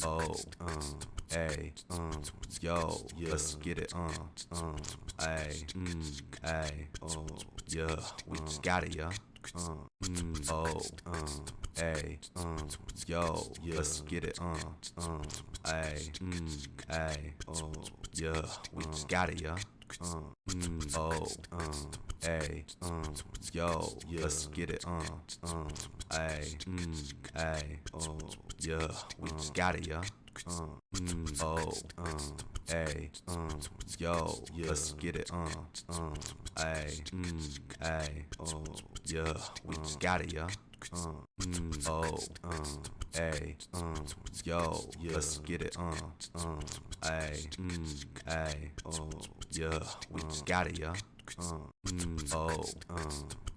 oh, ay, yo, let's get it, ay, ay, oh, yeah, we got it, yeah, oh, ay, yo, let's get it, ay, ay, oh, yeah, we got it, yeah, oh, ay, yo, let's get it, ay, ay, oh, yeah, we got it, yeah, oh, ay, yo, let's get it, ay, ay, oh, yeah, we got it, yeah, oh, ay, yo, let's get it, ay, ay, oh, yeah, we got it, yeah, oh,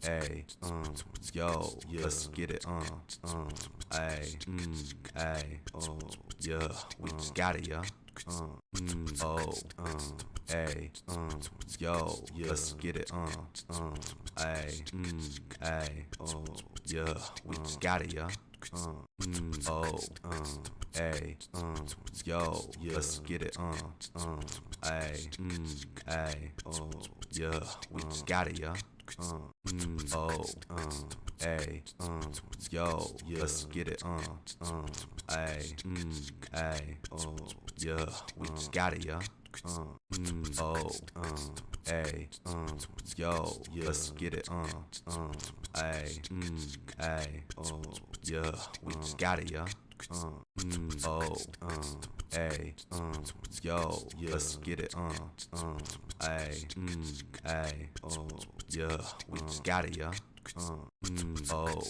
ay, yo, let's get it, ay, ay, oh, yeah, we got it, yeah, oh, ay, yo, let's get it, ay, ay, oh, yeah, we got it, yeah, oh, ay, yo, let's get it, ay, ay, oh, yeah, we got it, yeah, oh, ay, yo, let's get it, ay, ay, oh, yeah, we got it, yeah, oh, ay, yo, let's get it, ay, ay, oh, yeah, we got it, yeah, oh, ay, yo, let's get it, ay, ay, oh, yeah, we got it, yeah, oh, ay, yo, let's get it, ay, ay, oh, yeah, we got it, yeah, oh,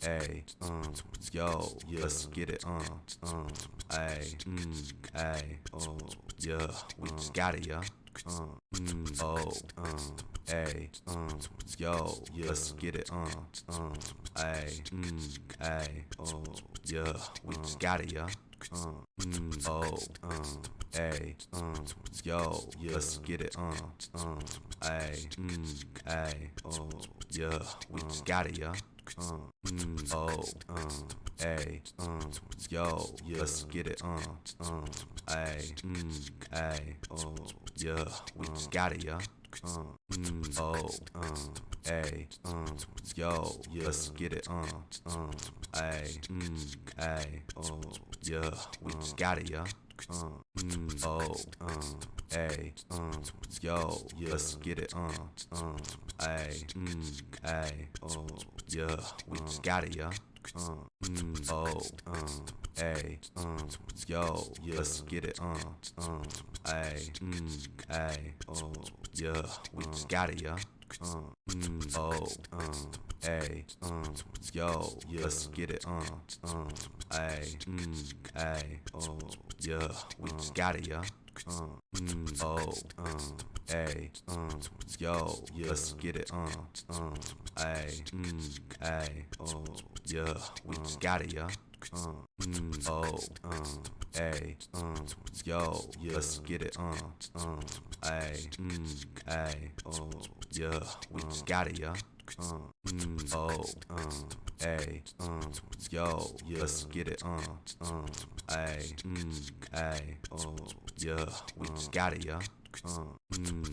ay, yo, let's get it, ay, ay, oh, yeah, we got it, yeah, oh, ay, yo, let's get it, ay, ay, oh, yeah, we got it, yeah, oh, ay, yo, let's get it, ay, ay, oh, yeah, we got it, yeah, oh, ay, yo, let's get it, ay, ay, oh, yeah, we got it, yeah, oh, ay, yo, let's get it, ay, ay, oh, yeah, we got it, yeah, oh, ay, yo, let's get it, ay, ay, oh, yeah, we got it, yeah, oh, ay, yo, let's get it, ay, ay, oh, yeah, we got it, yeah, oh, ay, yo, let's get it, ay, ay, oh, yeah, we got it, yeah, oh, ay, yo, let's get it, ay, ay, oh, yeah, we got it, yeah,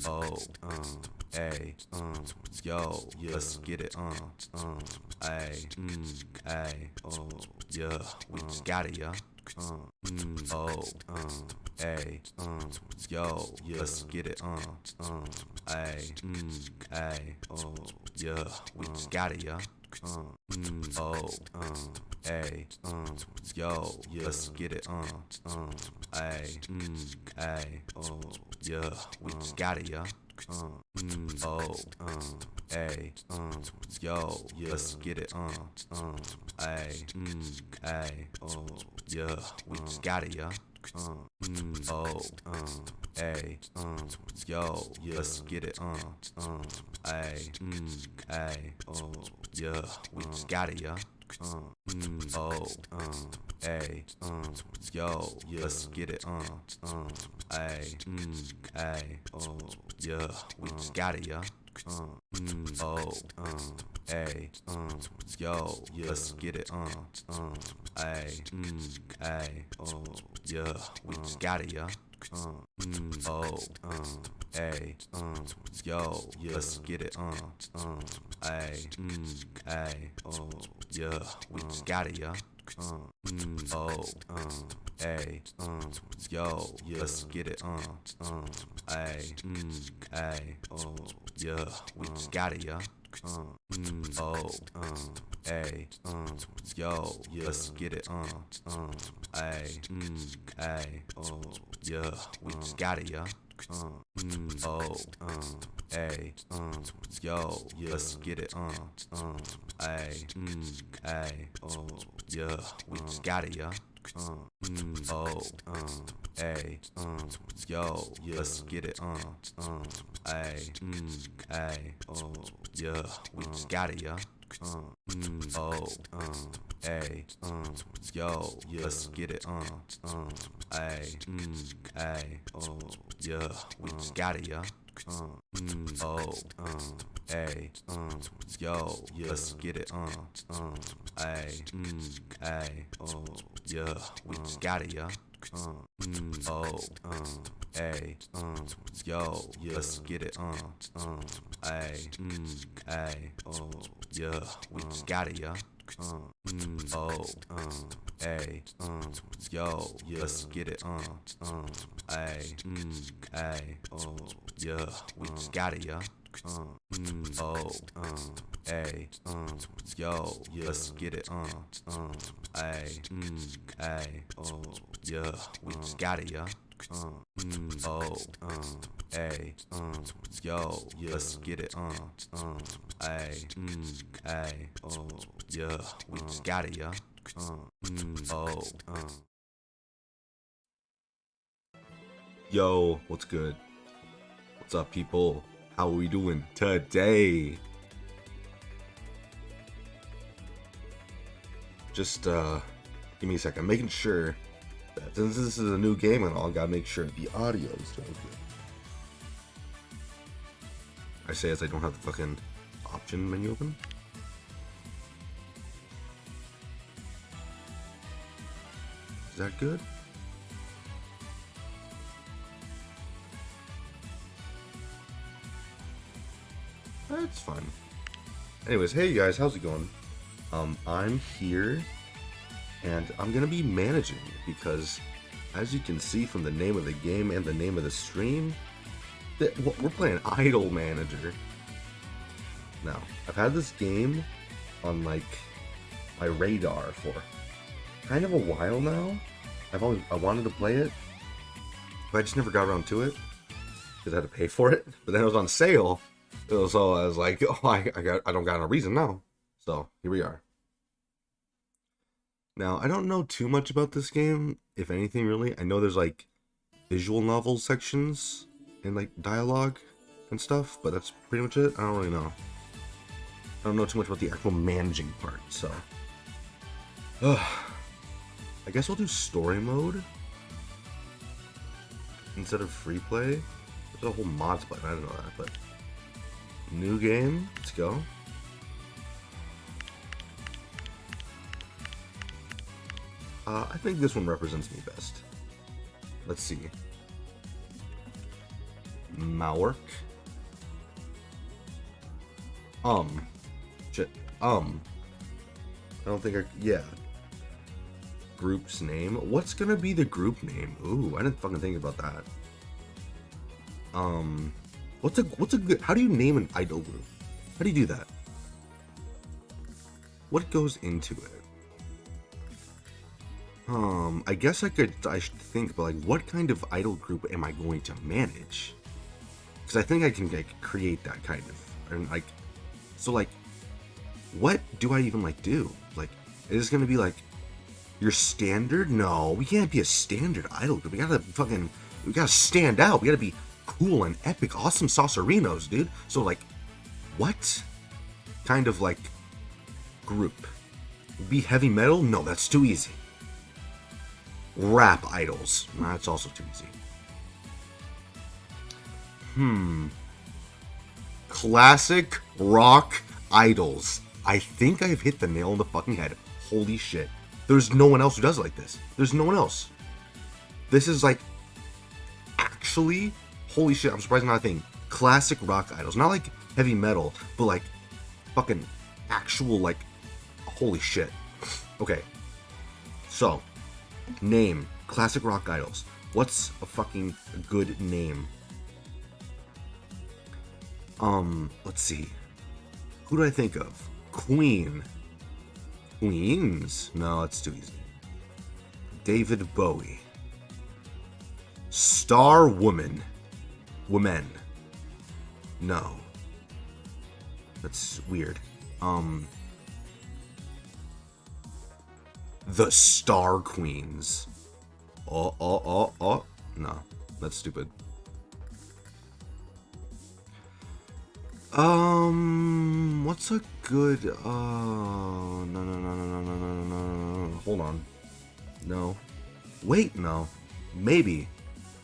oh, ay, yo, let's get it, ay, ay, oh, yeah, we got it, yeah, oh, ay, yo, let's get it, ay, ay, oh, yeah, we got it, yeah, oh, ay, yo, let's get it, ay, ay, oh, yeah, we got it, yeah, oh, ay, yo, let's get it, ay, ay, oh, yeah, we got it, yeah, oh, ay, yo, let's get it, ay, ay, oh, yeah, we got it, yeah, oh, ay, yo, let's get it, ay, ay, oh, yeah, we got it, yeah, oh, ay, yo, let's get it, ay, ay, oh, yeah, we got it, yeah, oh, ay, yo, let's get it, ay, ay, oh, yeah, we got it, yeah. Oh, ay, yo, let's get it, ay, ay, oh, yeah, we got it, yeah. Oh, ay, yo, let's get it, ay, ay, oh, yeah, we got it, yeah. Oh, ay, yo, let's get it, ay, ay, oh, yeah, we got it, yeah. Oh, ay, yo, let's get it, ay, ay, oh, yeah, we got it, yeah. Oh, ay, yo, let's get it, ay, ay, oh, yeah, we got it, yeah. Oh, ay, yo, let's get it, ay, ay, oh, yeah, we got it, yeah. Oh, ay, yo, let's get it, ay, ay, oh, yeah, we got it, yeah. Oh, ay, yo, let's get it, ay, ay, oh, yeah, we got it, yeah. Oh, ay, yo, let's get it, ay, ay, oh, yeah, we got it, yeah. Oh, ay, yo, let's get it, ay, ay, oh, yeah, we got it, yeah. Oh, ay, yo, let's get it, ay, ay, oh, yeah, we got it, yeah. Oh, Yo, what's good? What's up, people? How are we doing today? Just give me a second. I'm making sure that since this is a new game and all, I gotta make sure the audio is doing good. I say as I don't have the fucking option menu open. Is that good? That's fine. Anyways, hey guys, how's it going? I'm here, and I'm gonna be managing because, as you can see from the name of the game and the name of the stream, we're playing Idol Manager. Now, I've had this game on like my radar for kind of a while now. I wanted to play it, but I just never got around to it because I had to pay for it. But then it was on sale. So I was like, oh, I don't got no reason now. So here we are. Now, I don't know too much about this game, if anything really. I know there's like visual novel sections and like dialogue and stuff, but that's pretty much it. I don't really know. I don't know too much about the actual managing part, so. I guess we'll do story mode instead of free play. There's a whole mods button, I didn't know that, but. New game, let's go. I think this one represents me best. Let's see. Maorkum. Shit. I don't think yeah. Group's name. What's gonna be the group name? Ooh, I didn't fucking think about that. What's a good, how do you name an idol group? How do you do that? What goes into it? I guess I should think about like what kind of idol group am I going to manage? Because I think I can like create that kind of, and like, so like, what do I even like do? Like, is this gonna be like your standard? No, we can't be a standard idol group. We gotta stand out. We gotta be cool and epic, awesome saucerinos, dude. So like, what kind of like group? Be heavy metal? No, that's too easy. Rap idols? That's also too easy. Classic rock idols. I think I've hit the nail on the fucking head. Holy shit. There's no one else who does it like this. There's no one else. This is like, actually, holy shit, I'm surprised I'm not a thing. Classic rock idols. Not like heavy metal, but like fucking actual, like, holy shit. Okay. So, name. Classic rock idols. What's a fucking good name? Let's see. Who do I think of? Queen. Queens? No, that's too easy. David Bowie. Star Woman. Women. No. That's weird. The Star Queens. Oh. No, that's stupid. What's a good, no. Hold on. No. Wait, no. Maybe.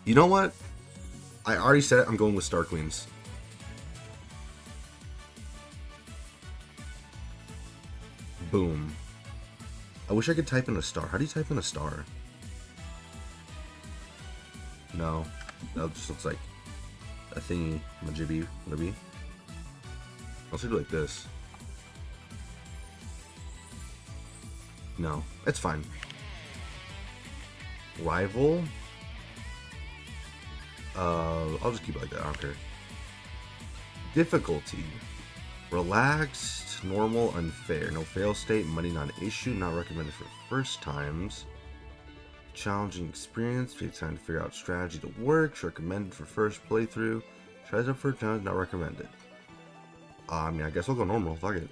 You know what? I already said it. I'm going with Star Queens. Boom. I wish I could type in a star. How do you type in a star? No. That just looks like a thingy. Majibby. Whatever. I'll do it like this. No. It's fine. Rival? I'll just keep it like that. I don't care. Difficulty. Relaxed, normal, unfair. No fail state. Money not an issue. Not recommended for first times. Challenging experience. Take time to figure out strategy to work. Recommended for first playthrough. Tries up for times. Not recommended. I mean, I guess I'll go normal. Fuck it.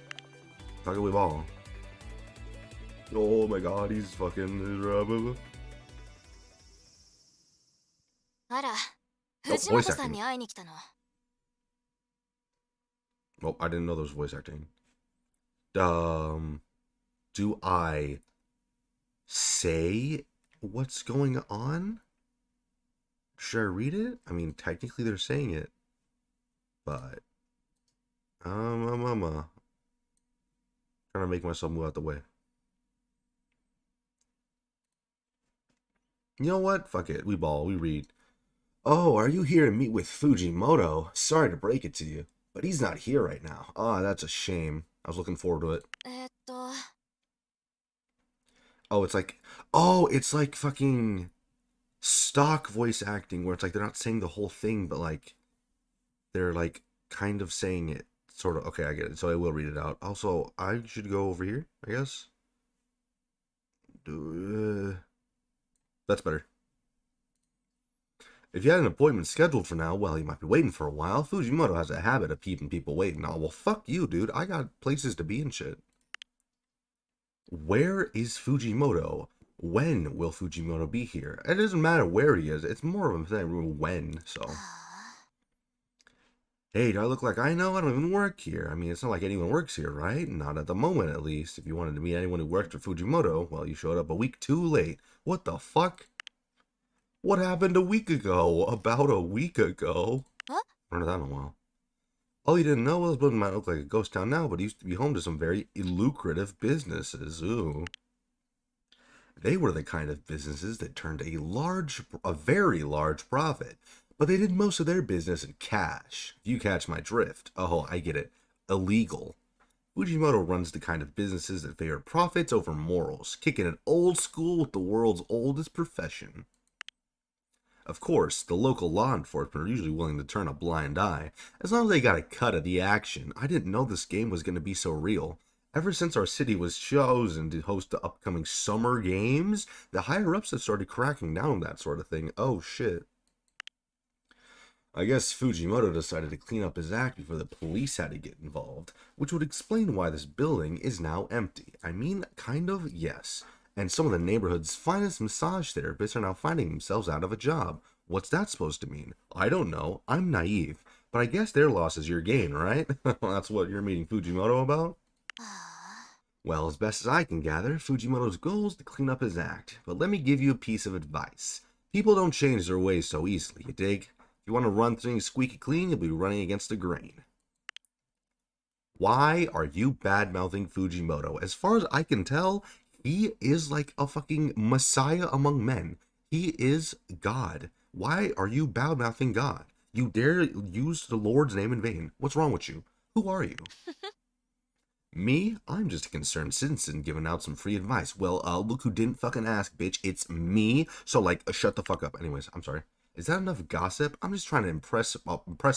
Fuck it, we ball. Oh my god, he's fucking... voice acting. Oh, I didn't know there was voice acting. Do I say what's going on? Should I read it? I mean, technically they're saying it. But... trying to make myself move out the way. You know what? Fuck it. We ball. We read. Oh, are you here to meet with Fujimoto? Sorry to break it to you, but he's not here right now. Ah, that's a shame. I was looking forward to it. Oh, it's like fucking stock voice acting where it's like they're not saying the whole thing, but like they're like kind of saying it. Sort of. Okay, I get it. So I will read it out. Also, I should go over here, I guess. That's better. If you had an appointment scheduled for now, well, you might be waiting for a while. Fujimoto has a habit of keeping people waiting. Oh, well, fuck you, dude. I got places to be and shit. Where is Fujimoto? When will Fujimoto be here? It doesn't matter where he is. It's more of a thing when, so... Hey, do I look like I know? I don't even work here. I mean, it's not like anyone works here, right? Not at the moment, at least. If you wanted to meet anyone who worked for Fujimoto, well, you showed up a week too late. What the fuck? What happened a week ago? About a week ago? Huh? I haven't heard that in a while. All you didn't know was Blood might look like a ghost town now, but it used to be home to some very lucrative businesses. Ooh. They were the kind of businesses that turned a very large profit. But they did most of their business in cash. If you catch my drift. Oh, I get it. Illegal. Fujimoto runs the kind of businesses that favor profits over morals, kicking it old school with the world's oldest profession. Of course, the local law enforcement are usually willing to turn a blind eye, as long as they got a cut of the action. I didn't know this game was going to be so real. Ever since our city was chosen to host the upcoming summer games, the higher-ups have started cracking down on that sort of thing. Oh, shit. I guess Fujimoto decided to clean up his act before the police had to get involved, which would explain why this building is now empty. I mean, kind of, yes. And some of the neighborhood's finest massage therapists are now finding themselves out of a job. What's that supposed to mean? I don't know. I'm naive. But I guess their loss is your gain, right? That's what you're meeting Fujimoto about? Well, as best as I can gather, Fujimoto's goal is to clean up his act. But let me give you a piece of advice. People don't change their ways so easily, you dig? If you want to run things squeaky clean, you'll be running against the grain. Why are you bad-mouthing Fujimoto? As far as I can tell, he is like a fucking messiah among men. He is God. Why are you bad-mouthing God? You dare use the Lord's name in vain. What's wrong with you? Who are you? Me? I'm just a concerned citizen giving out some free advice. Well, look who didn't fucking ask, bitch. It's me. So, like, shut the fuck up. Anyways, I'm sorry. Is that enough gossip? I'm just trying to impress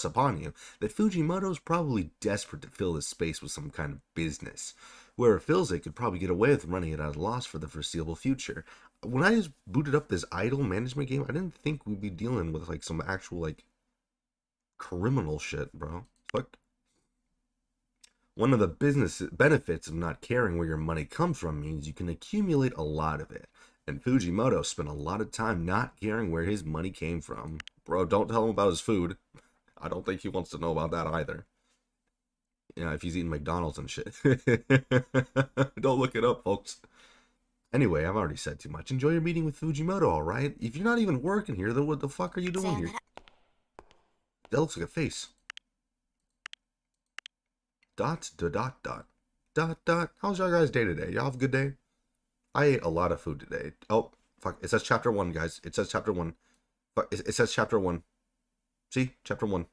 upon you that Fujimoto's probably desperate to fill this space with some kind of business. Whoever fills it could probably get away with running it at a loss for the foreseeable future. When I just booted up this idle management game, I didn't think we'd be dealing with, like, some actual, like, criminal shit, bro. Fuck. One of the business benefits of not caring where your money comes from means you can accumulate a lot of it. And Fujimoto spent a lot of time not caring where his money came from. Bro, don't tell him about his food. I don't think he wants to know about that either. Yeah, if he's eating McDonald's and shit. Don't look it up, folks. Anyway, I've already said too much. Enjoy your meeting with Fujimoto, alright? If you're not even working here, then what the fuck are you doing here? That looks like a face. Dot. How's y'all guys' day today? Y'all have a good day? I ate a lot of food today. Oh, fuck. It says chapter 1, guys. It says chapter 1. Fuck. It says chapter 1. See? Chapter 1.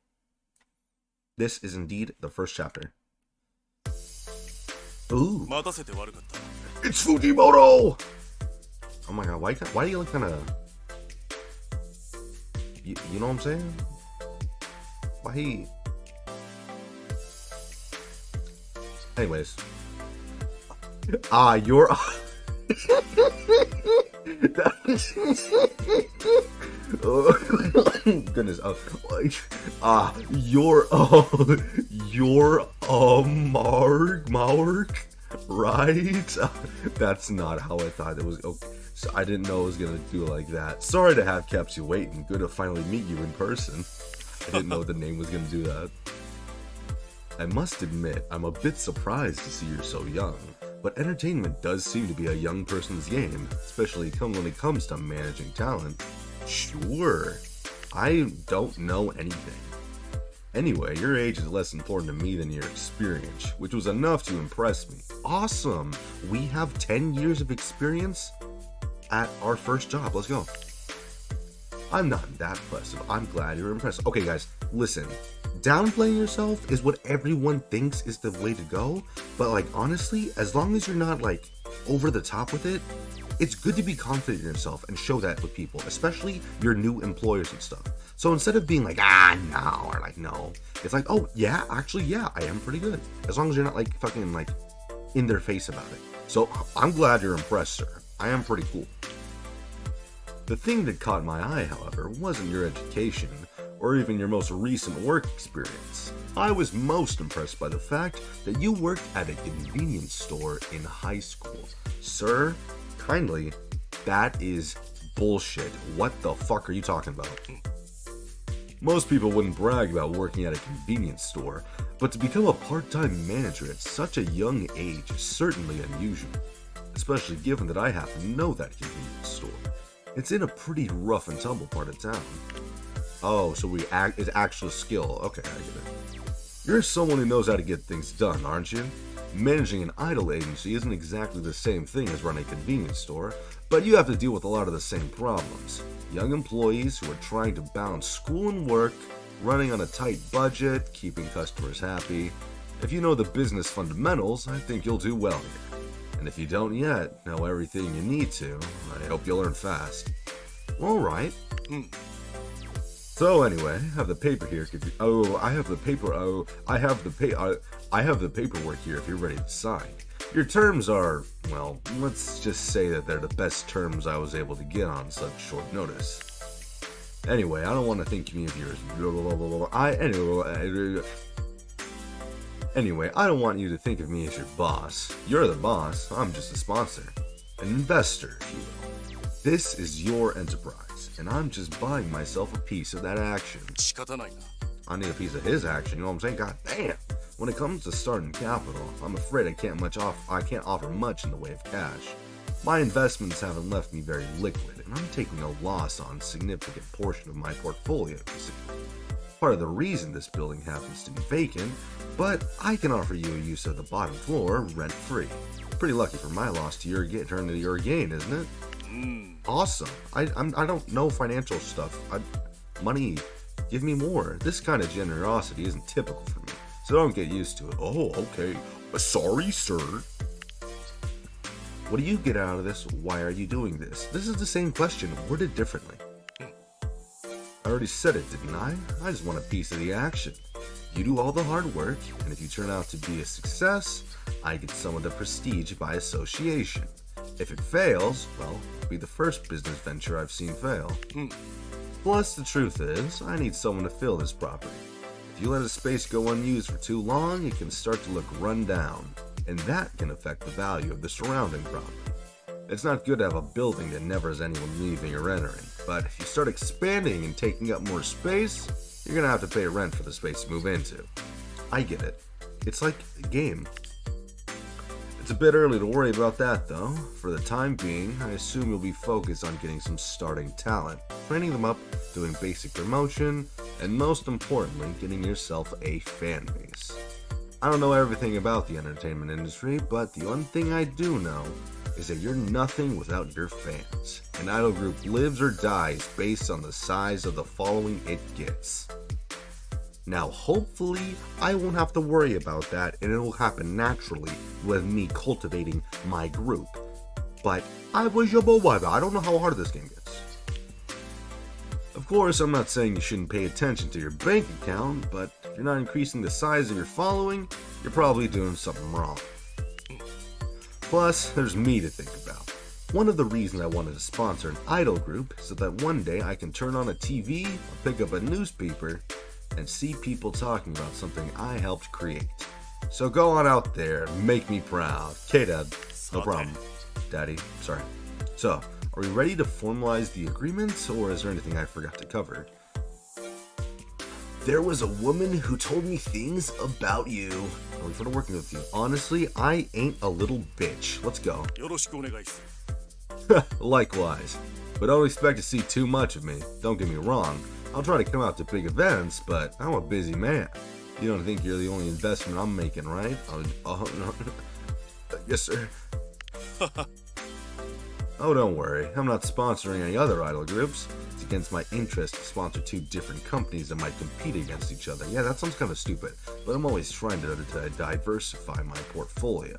This is indeed the first chapter. Ooh. It's Fujimoto! Oh my god, why do you look kind of... You know what I'm saying? Why he... Anyways. You're... Oh, goodness. You're Mark, right? That's not how I thought it was. Okay, so I didn't know it was gonna do it like that. Sorry to have kept you waiting. Good to finally meet you in person. I didn't know the name was gonna do that. I must admit, I'm a bit surprised to see you're so young, but entertainment does seem to be a young person's game, especially when it comes to managing talent. Sure, I don't know anything. Anyway, your age is less important to me than your experience, which was enough to impress me. Awesome! We have 10 years of experience at our first job. Let's go. I'm not that impressive. I'm glad you're impressed. Okay, guys, listen. Downplaying yourself is what everyone thinks is the way to go, but like honestly, as long as you're not like over the top with it, it's good to be confident in yourself and show that with people, especially your new employers and stuff. So instead of being like, no, or like, no, it's like, oh, yeah, actually, yeah, I am pretty good. As long as you're not like fucking like in their face about it. So I'm glad you're impressed, sir. I am pretty cool. The thing that caught my eye, however, wasn't your education or even your most recent work experience. I was most impressed by the fact that you worked at a convenience store in high school. Sir, kindly, that is bullshit. What the fuck are you talking about? Most people wouldn't brag about working at a convenience store, but to become a part-time manager at such a young age is certainly unusual, especially given that I happen to know that convenience store. It's in a pretty rough and tumble part of town. Oh, so it's actual skill. Okay, I get it. You're someone who knows how to get things done, aren't you? Managing an idol agency isn't exactly the same thing as running a convenience store, but you have to deal with a lot of the same problems. Young employees who are trying to balance school and work, running on a tight budget, keeping customers happy. If you know the business fundamentals, I think you'll do well here. And if you don't yet know everything you need to, I hope you'll learn fast. Alright. So anyway, I have the paper here. I have the paperwork here if you're ready to sign. Your terms are, well, let's just say that they're the best terms I was able to get on such short notice. Anyway, I don't want to think of me as yours. Anyway, I don't want you to think of me as your boss. You're the boss. I'm just a sponsor. An investor, if you will. This is your enterprise, and I'm just buying myself a piece of that action. I need a piece of his action, you know what I'm saying? God damn! When it comes to starting capital, I'm afraid I can't offer much in the way of cash. My investments haven't left me very liquid, and I'm taking a loss on a significant portion of my portfolio, you see. Part of the reason this building happens to be vacant, but I can offer you a use of the bottom floor rent-free. Pretty lucky for my loss to your turn to your gain, isn't it? Awesome. I don't know financial stuff. Money, give me more. This kind of generosity isn't typical for me, so don't get used to it. Oh, okay. Sorry, sir. What do you get out of this? Why are you doing this? This is the same question, worded differently. I already said it, didn't I? I just want a piece of the action. You do all the hard work, and if you turn out to be a success, I get some of the prestige by association. If it fails, well, it'll be the first business venture I've seen fail. Plus, the truth is, I need someone to fill this property. If you let a space go unused for too long, it can start to look run down, and that can affect the value of the surrounding property. It's not good to have a building that never has anyone leaving or entering, but if you start expanding and taking up more space, you're gonna have to pay rent for the space to move into. I get it. It's like a game. It's a bit early to worry about that though. For the time being, I assume you'll be focused on getting some starting talent, training them up, doing basic promotion, and most importantly, getting yourself a fan base. I don't know everything about the entertainment industry, but the one thing I do know is that you're nothing without your fans. An idol group lives or dies based on the size of the following it gets. Now, hopefully, I won't have to worry about that, and it'll happen naturally with me cultivating my group. But I don't know how hard this game gets. Of course, I'm not saying you shouldn't pay attention to your bank account, but if you're not increasing the size of your following, you're probably doing something wrong. Plus, there's me to think about. One of the reasons I wanted to sponsor an idol group is so that one day I can turn on a TV or pick up a newspaper and see people talking about something I helped create. So go on out there, make me proud. K-Dad, no problem. Daddy, sorry. So, are we ready to formalize the agreement, or is there anything I forgot to cover? There was a woman who told me things about you. I look forward to working with you. Honestly, I ain't a little bitch. Let's go. Likewise. But don't expect to see too much of me. Don't get me wrong. I'll try to come out to big events, but I'm a busy man. You don't think you're the only investment I'm making, right? No. Yes, sir. Oh, don't worry. I'm not sponsoring any other idol groups. It's against my interest to sponsor two different companies that might compete against each other. Yeah, that sounds kind of stupid, but I'm always trying to diversify my portfolio.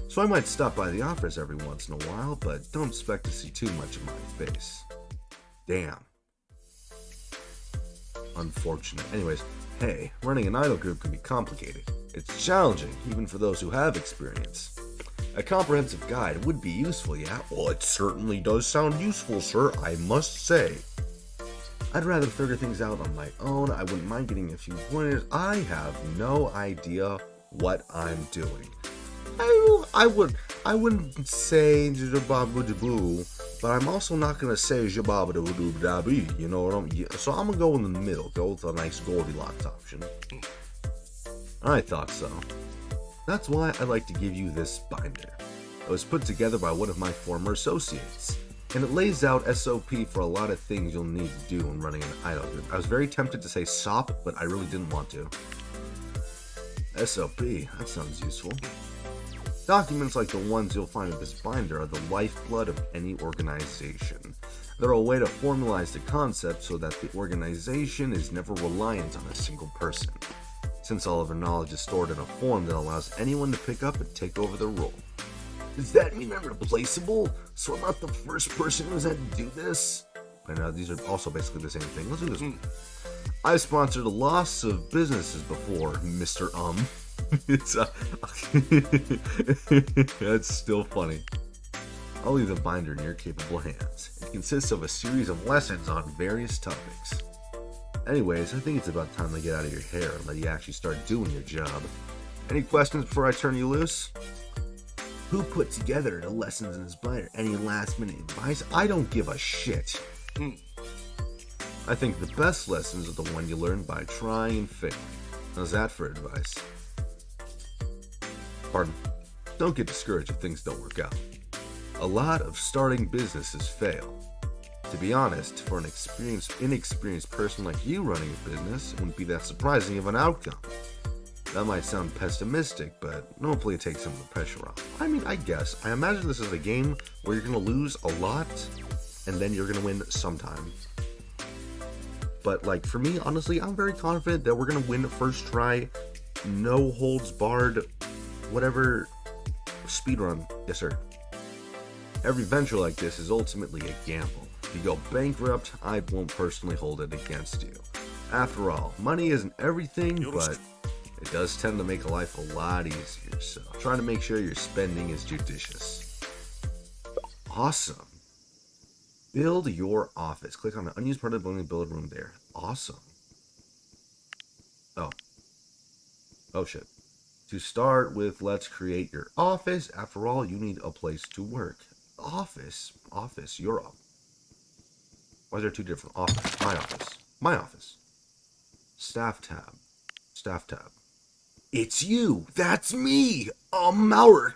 So I might stop by the office every once in a while, but don't expect to see too much of my face. Damn. Unfortunate. Anyways, hey, running an idol group can be complicated. It's challenging, even for those who have experience. A comprehensive guide would be useful, yeah? Well, it certainly does sound useful, sir, I must say. I'd rather figure things out on my own. I wouldn't mind getting a few pointers. I have no idea what I'm doing. I wouldn't say jababadaboo, but I'm also not gonna say jababadaboo, you know what I mean? So I'm gonna go in the middle, go with a nice Goldilocks option. I thought so. That's why I like to give you this binder. It was put together by one of my former associates, and it lays out SOP for a lot of things you'll need to do when running an idol group. I was very tempted to say SOP, but I really didn't want to. SOP, that sounds useful. Documents like the ones you'll find in this binder are the lifeblood of any organization. They're a way to formalize the concept so that the organization is never reliant on a single person, since all of our knowledge is stored in a form that allows anyone to pick up and take over the role. Does that mean I'm replaceable? So I'm not the first person who's had to do this? I know these are also basically the same thing. Let's do this one. I've sponsored a loss of businesses before, Mr. It's that's still funny. I'll leave the binder in your capable hands. It consists of a series of lessons on various topics. Anyways, I think it's about time to get out of your hair and let you actually start doing your job. Any questions before I turn you loose? Who put together the lessons in this binder? Any last minute advice? I don't give a shit. I think the best lessons are the one you learn by trying and failing. How's that for advice? Pardon. Don't get discouraged if things don't work out. A lot of starting businesses fail. To be honest, for an inexperienced person like you running a business, it wouldn't be that surprising of an outcome. That might sound pessimistic, but hopefully it takes some of the pressure off. I mean, I guess. I imagine this is a game where you're going to lose a lot, and then you're going to win sometime. But, like, for me, honestly, I'm very confident that we're going to win first try, no holds barred, whatever, speedrun. Yes, sir. Every venture like this is ultimately a gamble. If you go bankrupt, I won't personally hold it against you. After all, money isn't everything, but it does tend to make life a lot easier, so try to make sure your spending is judicious. Awesome. Build your office. Click on the unused part of the building and build a room there. Awesome. Oh shit. To start with, let's create your office. After all, you need a place to work. Office, your office. Why is there two different offices? My office. Staff tab. It's you! That's me! Maorkum!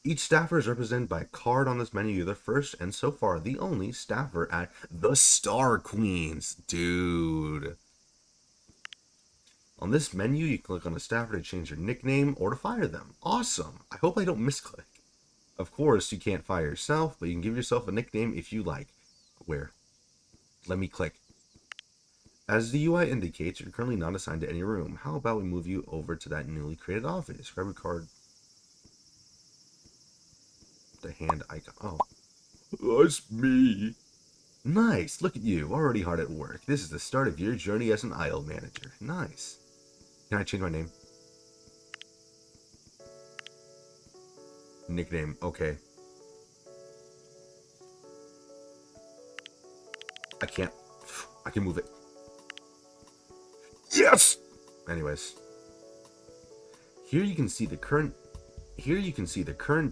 Each staffer is represented by a card on this menu. You're the first and so far the only staffer at the Star Queens. Dude. On this menu, you click on a staffer to change your nickname or to fire them. Awesome! I hope I don't misclick. Of course, you can't fire yourself, but you can give yourself a nickname if you like. Where? Let me click. As the UI indicates, you're currently not assigned to any room. How about we move you over to that newly created office? Grab your card. The hand icon. Oh. That's me. Nice. Look at you. Already hard at work. This is the start of your journey as an aisle manager. Nice. Can I change my name? Nickname. Okay. I can't. I can move it. Yes! Anyways. Here you can see the current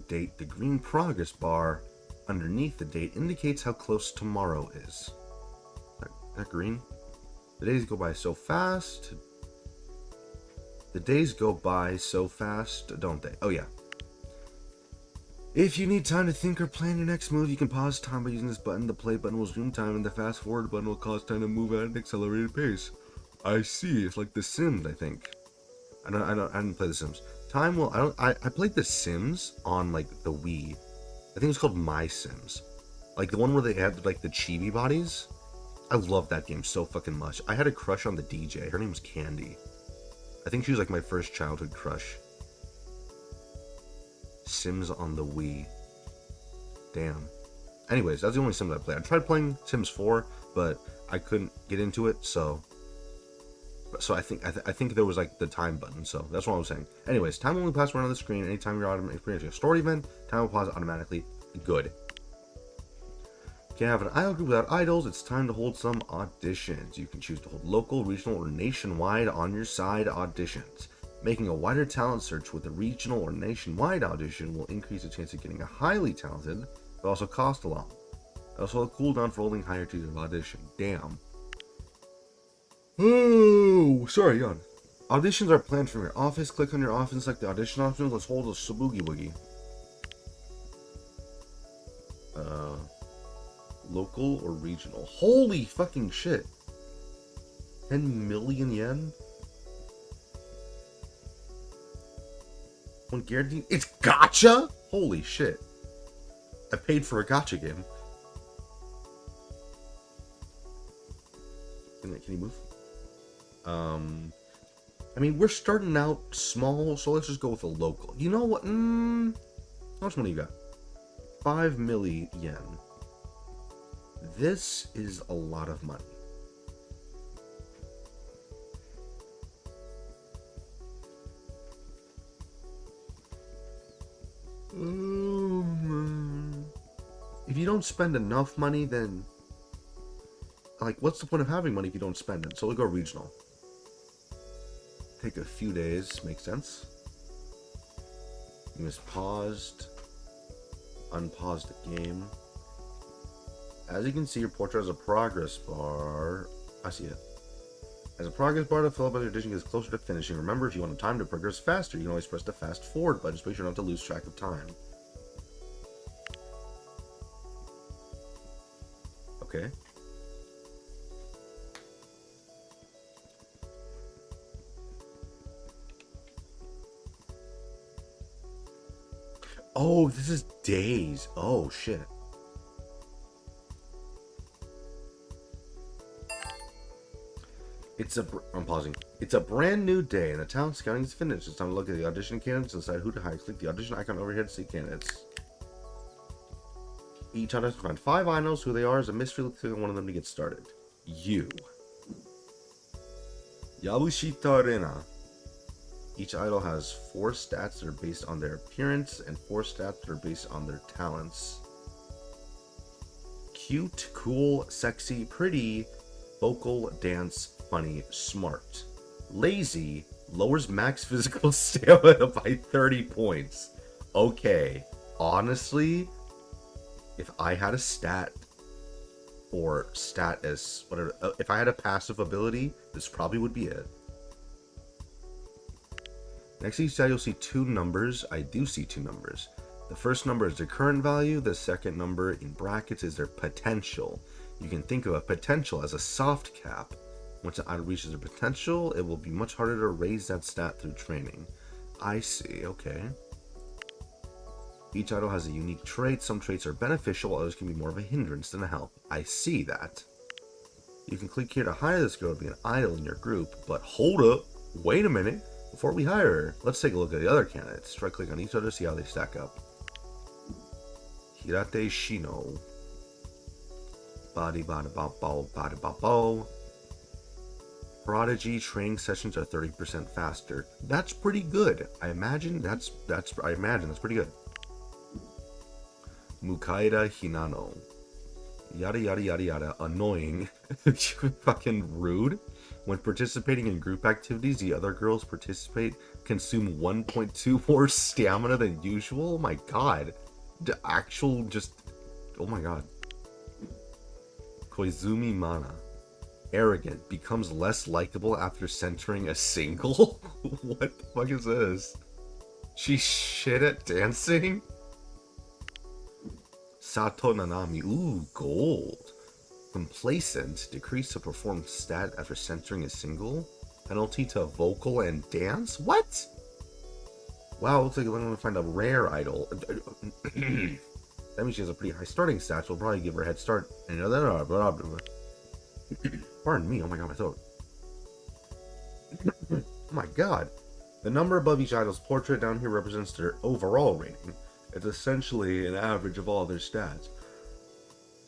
date. The green progress bar underneath the date indicates how close tomorrow is. That green? The days go by so fast. Don't they? Oh yeah. If you need time to think or plan your next move, you can pause time by using this button. The play button will zoom time, and the fast forward button will cause time to move at an accelerated pace. I see. It's like The Sims, I think. I didn't play The Sims. Time will. I played The Sims on like the Wii. I think it was called My Sims, like the one where they had like the chibi bodies. I love that game so fucking much. I had a crush on the DJ. Her name was Candy. I think she was like my first childhood crush. Sims on the Wii. Damn. Anyways, that's the only Sims I played. I tried playing Sims 4, but I couldn't get into it, so I think there was like the time button, so that's what I'm saying. Anyways, time will only pass around on the screen anytime you're experiencing a story event. Time will pause automatically. Good. Can't have an idol group without idols. It's time to hold some auditions. You can choose to hold local, regional, or nationwide on your side auditions. Making a wider talent search with a regional or nationwide audition will increase the chance of getting a highly talented, but also cost a lot. Also, a cooldown for holding higher tiers of audition. Damn. Oh, sorry, yawn. Auditions are planned from your office. Click on your office, select the audition options. Let's hold a Saboogie Boogie. Local or regional? Holy fucking shit. 10 million yen? One guaranteed. It's gacha? Holy shit. I paid for a gacha game. Can you move? I mean, we're starting out small, so let's just go with a local. You know what? How much money you got? 5 million yen. This is a lot of money. If you don't spend enough money, then like, what's the point of having money if you don't spend it? So we'll go regional. Take a few days, makes sense. You just paused, unpaused the game. As you can see, your portrait has a progress bar. I see it. As a progress bar to fill up as your audition gets closer to finishing. Remember, if you want the time to progress faster, you can always press the fast forward button. Just make sure not to lose track of time. Okay. Oh, this is days. Oh, shit. I'm pausing. It's a brand new day, and the talent scouting is finished. It's time to look at the audition candidates and decide who to hire. Click the audition icon over here to see candidates. Each audition find 5 idols. Who they are is a mystery. Click on one of them to get started. You. Yabushita Rena. Each idol has 4 stats that are based on their appearance and 4 stats that are based on their talents. Cute, cool, sexy, pretty, vocal, dance, funny, smart. Lazy, lowers max physical stamina by 30 points. Okay, honestly, if I had a stat, or stat as whatever, if I had a passive ability, this probably would be it. Next to each stat, you'll see 2 numbers. I do see 2 numbers. The first number is their current value. The second number in brackets is their potential. You can think of a potential as a soft cap. Once an idol reaches their potential, it will be much harder to raise that stat through training. I see, okay. Each idol has a unique trait. Some traits are beneficial, others can be more of a hindrance than a help. I see that. You can click here to hire this girl to be an idol in your group, but hold up, wait a minute. Before we hire her, let's take a look at the other candidates. Right click on each other to see how they stack up. Hirate Shino. Body bada bop bada bop. Prodigy training sessions are 30% faster. That's pretty good. I imagine that's pretty good. Mukaida Hinano. Yada yada yada yada. Annoying. Fucking rude. When participating in group activities, the other girls consume 1.2 more stamina than usual. Oh my god. Oh my god. Koizumi Mana. Arrogant. Becomes less likable after centering a single? What the fuck is this? She's shit at dancing? Sato Nanami. Ooh, gold. Complacent. Decrease the performance stat after centering a single. Penalty to vocal and dance? What? Wow, looks like we're going to find a rare idol. That means she has a pretty high starting stat, so we'll probably give her a head start. Pardon me, oh my god, my throat. Oh my god. The number above each idol's portrait down here represents their overall rating. It's essentially an average of all their stats.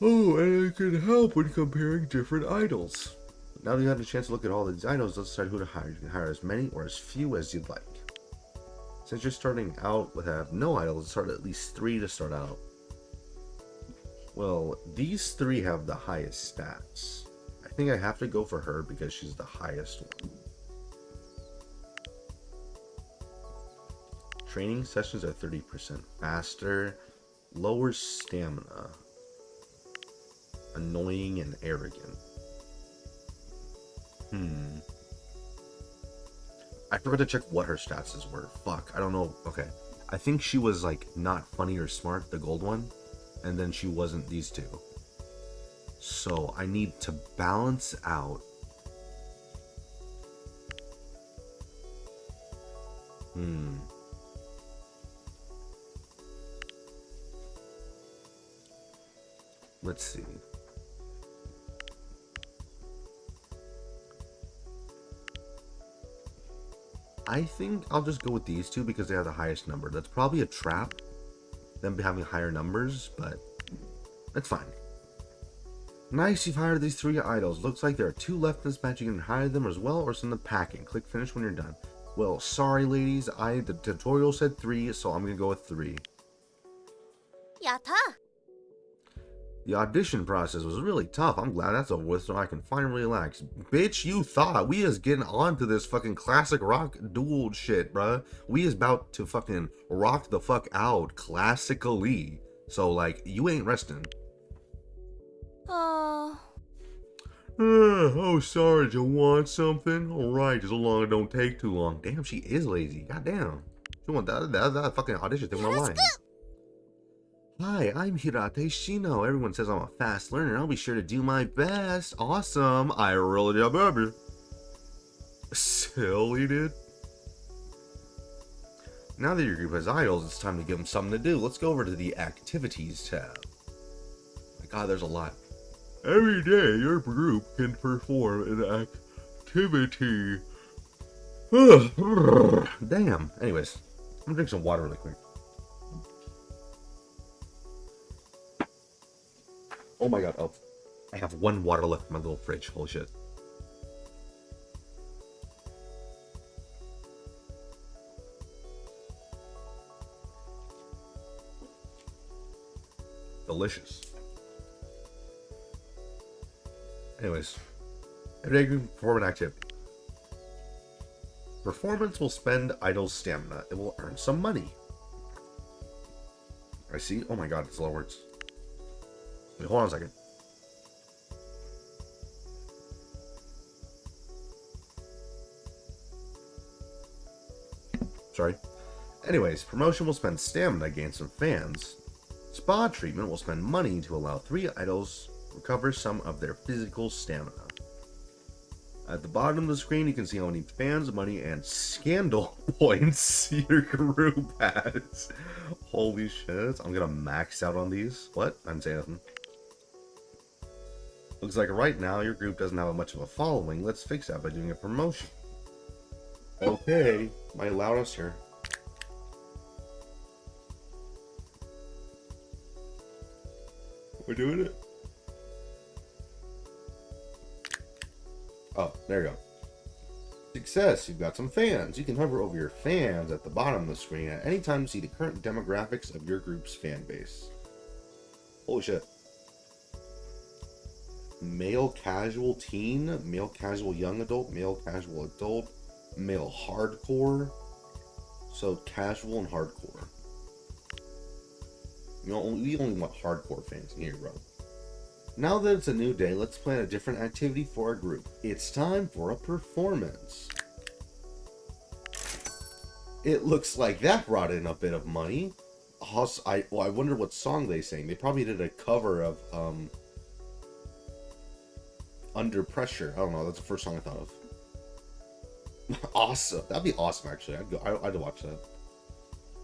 Oh, and it can help when comparing different idols. Now that you have a chance to look at all these idols, let's decide who to hire. You can hire as many or as few as you'd like. Since you're starting out with no idols, start at least 3 to start out. Well, these 3 have the highest stats. I think I have to go for her because she's the highest one. Training sessions are 30% faster. Lowers stamina. Annoying and arrogant. I forgot to check what her stats were. Fuck, I don't know. Okay. I think she was like not funny or smart, the gold one. And then she wasn't these 2. So I need to balance out. Let's see. I think I'll just go with these 2 because they have the highest number. That's probably a trap, them having higher numbers, but that's fine. Nice, you've hired these 3 idols. Looks like there are 2 left in this match. You can hire them as well or send them packing. Click finish when you're done. Well, sorry ladies, the tutorial said 3, so I'm gonna go with 3. Yatta. The audition process was really tough. I'm glad that's over with so I can finally relax. Bitch, you thought we is getting on to this fucking classic rock duel shit, bruh. We is about to fucking rock the fuck out classically. So, like, you ain't resting. Oh, sorry, did you want something? Alright, just as long as it don't take too long. Damn, she is lazy. Goddamn. She want that fucking audition thing on my line. Hi, I'm Hirate Shino. Everyone says I'm a fast learner. I'll be sure to do my best. Awesome. I really do, baby. Silly, dude. Now that your group has idols, it's time to give them something to do. Let's go over to the Activities tab. My god, there's a lot. Every day, your group can perform an activity. Damn. Anyways, I'm gonna drink some water really quick. Oh my god, oh. I have one water left in my little fridge. Holy shit. Delicious. Anyways, every day you can perform an activity. Performance will spend idle stamina. It will earn some money. I see. Oh my god, it's a lot of words. Wait, hold on a second. Sorry. Anyways, promotion will spend stamina, gain some fans. Spa treatment will spend money to allow 3 idols recover some of their physical stamina. At the bottom of the screen, you can see how many fans, money, and scandal points your group has. Holy shit. I'm gonna max out on these. What? I didn't say nothing. Looks like right now your group doesn't have much of a following. Let's fix that by doing a promotion. Okay, my loudest here. We're doing it. Oh, there you go. Success, you've got some fans. You can hover over your fans at the bottom of the screen at any time to see the current demographics of your group's fan base. Holy shit. Male casual teen, male casual young adult, male casual adult, male hardcore. So casual and hardcore. We only want hardcore fans in here, bro. Now that it's a new day, let's plan a different activity for our group. It's time for a performance. It looks like that brought in a bit of money. I wonder what song they sang. They probably did a cover of Under Pressure. I don't know. That's the first song I thought of. Awesome. That'd be awesome, actually. I'd watch that.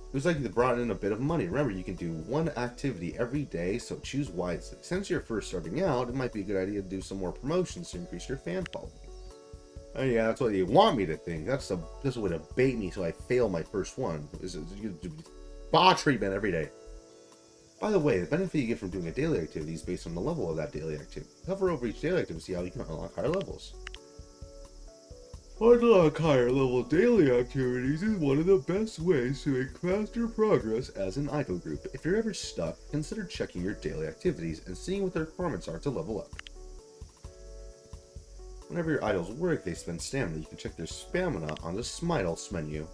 It was like they brought in a bit of money. Remember, you can do one activity every day, so choose wisely. Since you're first starting out, it might be a good idea to do some more promotions to increase your fan following. Oh yeah, that's what you want me to think. That's a way to bait me so I fail my first one. Is you do spa treatment every day. By the way, the benefit you get from doing a daily activity is based on the level of that daily activity. Hover over each daily activity to see how you can unlock higher levels. Unlock higher level daily activities is one of the best ways to make faster progress as an idol group. If you're ever stuck, consider checking your daily activities and seeing what their requirements are to level up. Whenever your idols work, they spend stamina. You can check their stamina on the Smiles menu.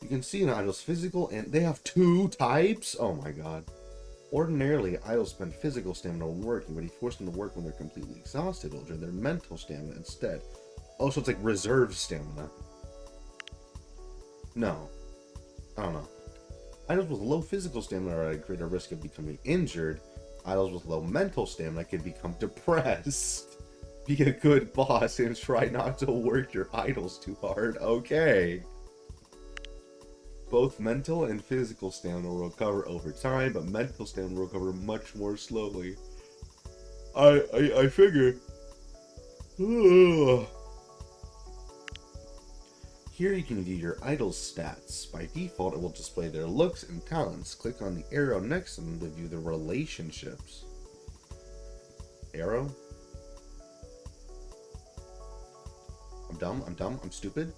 You can see an idol's physical, and they have 2 types? Oh my god. Ordinarily, idols spend physical stamina when working, but if you force them to work when they're completely exhausted, it'll drain their mental stamina instead. Oh, so it's like reserve stamina. No. I don't know. Idols with low physical stamina are at greater risk of becoming injured. Idols with low mental stamina can become depressed. Be a good boss and try not to work your idols too hard. Okay. Both mental and physical stamina will recover over time, but mental stamina will recover much more slowly. I figure. Ugh. Here you can view your idol's stats. By default, it will display their looks and talents. Click on the arrow next to them to view the relationships. Arrow? I'm dumb, I'm stupid.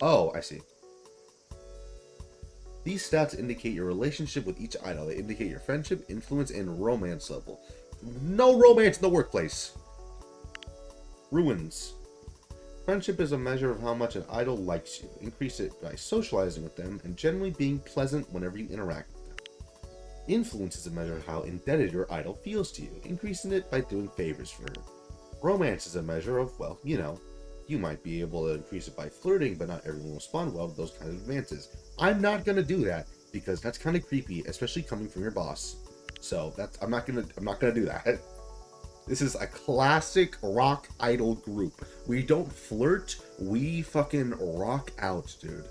Oh, I see. These stats indicate your relationship with each idol. They indicate your friendship, influence, and romance level. No romance in the workplace! Ruins. Friendship is a measure of how much an idol likes you. Increase it by socializing with them and generally being pleasant whenever you interact with them. Influence is a measure of how indebted your idol feels to you. Increasing it by doing favors for her. Romance is a measure of, well, you know, you might be able to increase it by flirting, but not everyone will respond well to those kinds of advances. I'm not gonna do that because that's kind of creepy, especially coming from your boss. So I'm not gonna do that. This is a classic rock idol group. We don't flirt, we fucking rock out, dude.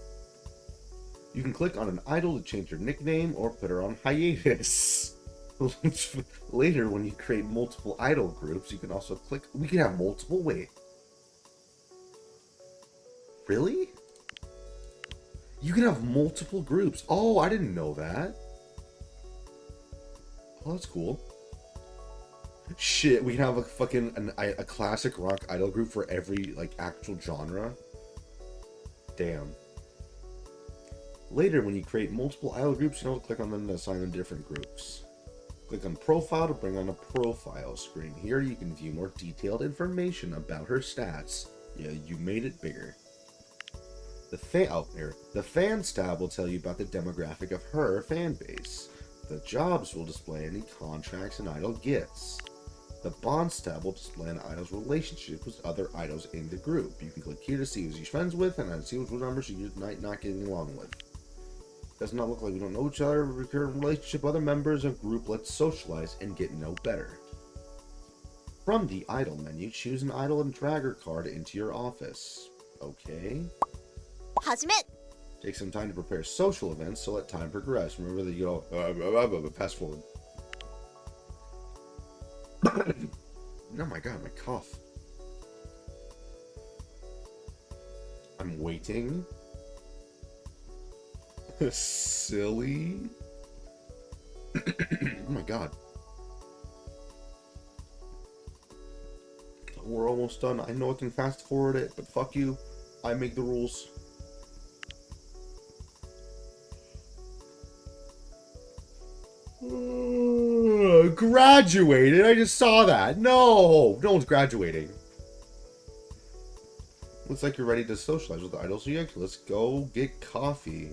You can click on an idol to change your nickname or put her on hiatus. Later, when you create multiple idol groups, you can also click... We can have multiple... Wait. Really? You can have multiple groups. Oh, I didn't know that. Oh, that's cool. Shit, we can have a fucking... a classic rock idol group for every, like, actual genre. Damn. Later, when you create multiple idol groups, you can also click on them to assign them different groups. Click on Profile to bring on a profile screen. Here you can view more detailed information about her stats. Yeah, you made it bigger. The Fans tab will tell you about the demographic of her fan base. The Jobs will display any contracts an idol gets. The Bonds tab will display an idol's relationship with other idols in the group. You can click here to see who she's friends with and see which numbers she might not getting along with. Does not look like we don't know each other. Recurrent relationship with other members of group. Let's socialize and get to know better. From the idol menu, choose an idol and drag her card into your office. Okay. 始め Take some time to prepare social events, so let time progress. Remember that you don't pass forward. Oh my god, my cough. I'm waiting. Silly. Oh my god. We're almost done. I know I can fast forward it, but fuck you. I make the rules. Graduated? I just saw that. No! No one's graduating. Looks like you're ready to socialize with the idols. So yeah, let's go get coffee.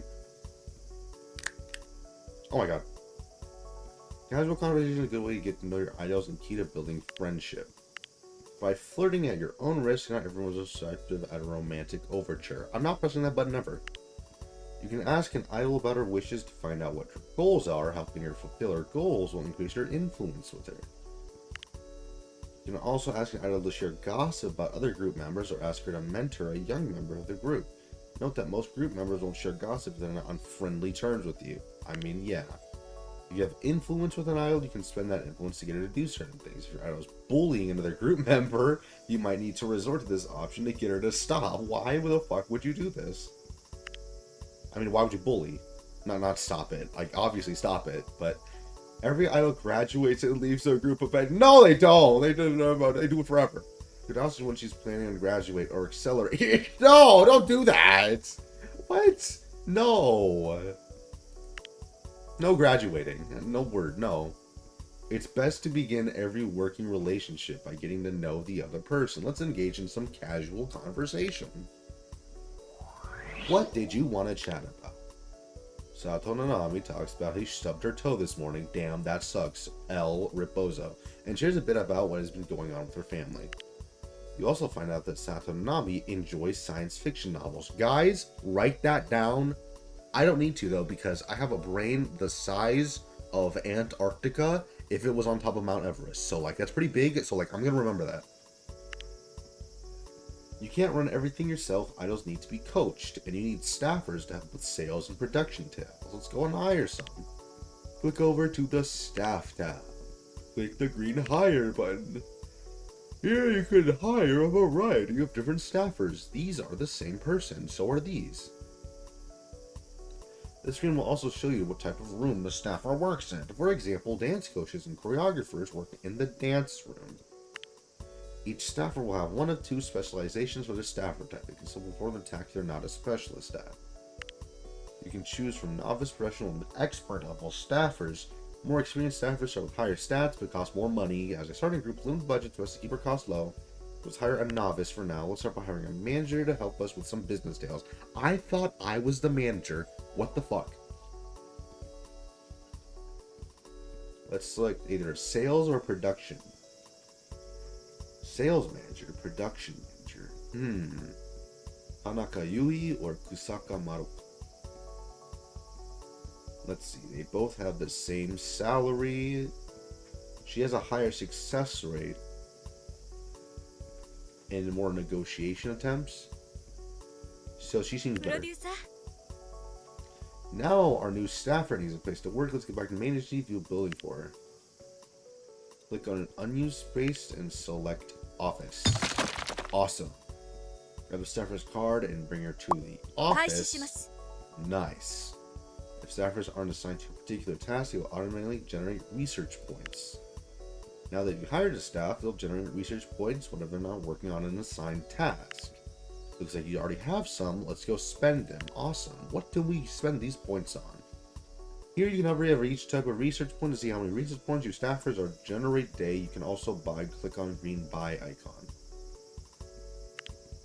Oh my god. Casual conversation is a good way to get to know your idols and key to building friendship. By flirting at your own risk, not everyone's receptive at a romantic overture. I'm not pressing that button ever. You can ask an idol about her wishes to find out what her goals are. Helping her fulfill her goals will increase your influence with her. You can also ask an idol to share gossip about other group members or ask her to mentor a young member of the group. Note that most group members won't share gossip if they're not on friendly terms with you. I mean, yeah. If you have influence with an idol, you can spend that influence to get her to do certain things. If your idol is bullying another group member, you might need to resort to this option to get her to stop. Why the fuck would you do this? I mean, why would you bully? Not stop it. Like, obviously stop it, but every idol graduates and leaves their group of bed. No, they don't. They do it forever. But also when she's planning to graduate or accelerate. No, don't do that. What? No. No graduating. No word. No. It's best to begin every working relationship by getting to know the other person. Let's engage in some casual conversation. What did you want to chat about? Sato Nanami talks about how she stubbed her toe this morning. Damn, that sucks. L. Ripozo. And shares a bit about what has been going on with her family. You also find out that Sato Nanami enjoys science fiction novels. Guys, write that down. I don't need to, though, because I have a brain the size of Antarctica if it was on top of Mount Everest. So, like, that's pretty big. So, like, I'm going to remember that. You can't run everything yourself. Idols need to be coached, and you need staffers to help with sales and production tabs. Let's go and hire some. Click over to the Staff tab. Click the green Hire button. Here you can hire a variety of different staffers. These are the same person, so are these. This screen will also show you what type of room the staffer works in. For example, dance coaches and choreographers work in the dance room. Each staffer will have one of two specializations for the staffer type. It can still perform the task they're not a specialist at. You can choose from novice, professional, and expert level staffers. More experienced staffers are with higher stats but cost more money. As a starting group, limited budget to us to keep our costs low. Let's hire a novice for now. Let's start by hiring a manager to help us with some business tales. I thought I was the manager. What the fuck? Let's select either sales or production. Sales manager, production manager. Tanaka Yui or Kusaka Maorkum. Let's see. They both have the same salary. She has a higher success rate and more negotiation attempts. So she seems better. Now our new staffer needs a place to work. Let's get back to main agency, view building for her. Click on an unused space and select office. Awesome. Grab a staffer's card and bring her to the office. Nice. If staffers aren't assigned to a particular task, they will automatically generate research points. Now that you hired a staff, they'll generate research points whenever they're not working on an assigned task. Looks like you already have some. Let's go spend them. Awesome. What can we spend these points on? Here you can hover over each type of research point to see how many research points your staffers are generate day. You can also buy. Click on green buy icon.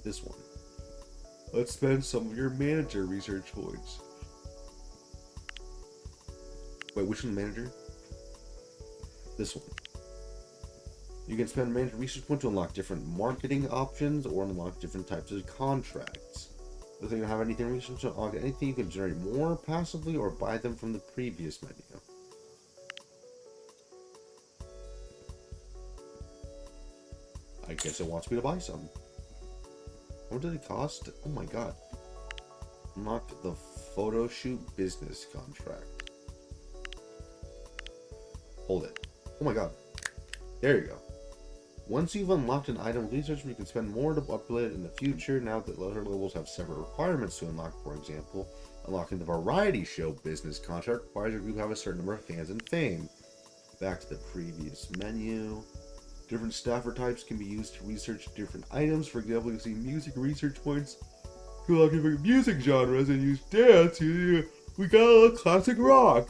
This one. Let's spend some of your manager research points. Wait, which one's manager? This one. You can spend manager research points to unlock different marketing options or unlock different types of contracts. If you don't have anything research to unlock anything, you can generate more passively or buy them from the previous menu. I guess it wants me to buy some. What did it cost? Oh my god. Unlock the photo shoot business contract. Hold it. Oh my god. There you go. Once you've unlocked an item of research, you can spend more to upgrade it in the future. Now that later levels have several requirements to unlock, for example, unlocking the variety show business contract requires your group to have a certain number of fans and fame. Back to the previous menu. Different staffer types can be used to research different items. For example, you see music research points to unlock different music genres and use dance. We got a little classic rock.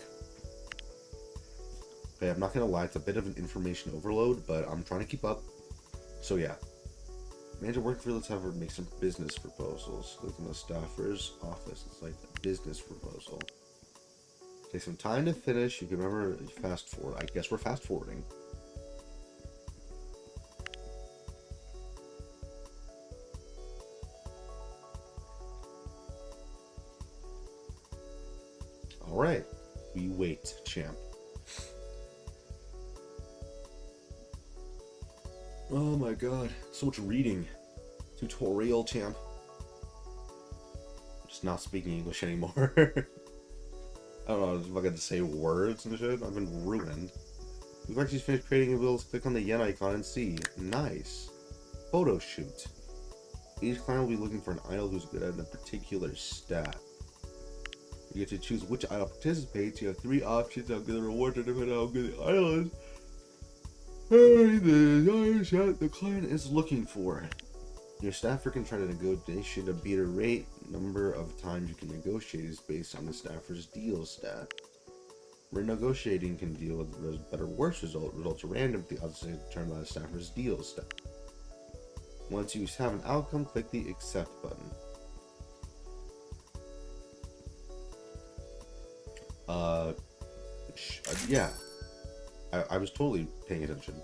Okay, I'm not gonna lie, it's a bit of an information overload, but I'm trying to keep up. So yeah. Manager working for, let's have her make some business proposals. Click on the staffer's office. It's like a business proposal. Take some time to finish. You can remember fast forward. I guess we're fast forwarding. Alright. We wait, champ. Oh my god, so much reading. Tutorial, champ. I'm just not speaking English anymore. I don't know if I got to say words and shit. I've been ruined. We've actually finished creating a build. Click on the yen icon and see. Nice. Photo shoot. Each client will be looking for an idol who's good at a particular stat. You get to choose which idol participates. You have 3 options. How good the rewards are depending on how good the idol is. The client is looking for. Your staffer can try to negotiate a better rate. Number of times you can negotiate is based on the staffer's deal stat. Renegotiating can deal with a better or worse result. Results are random. The odds are determined by the staffer's deal stat. Once you have an outcome, click the accept button. Yeah. I was totally paying attention.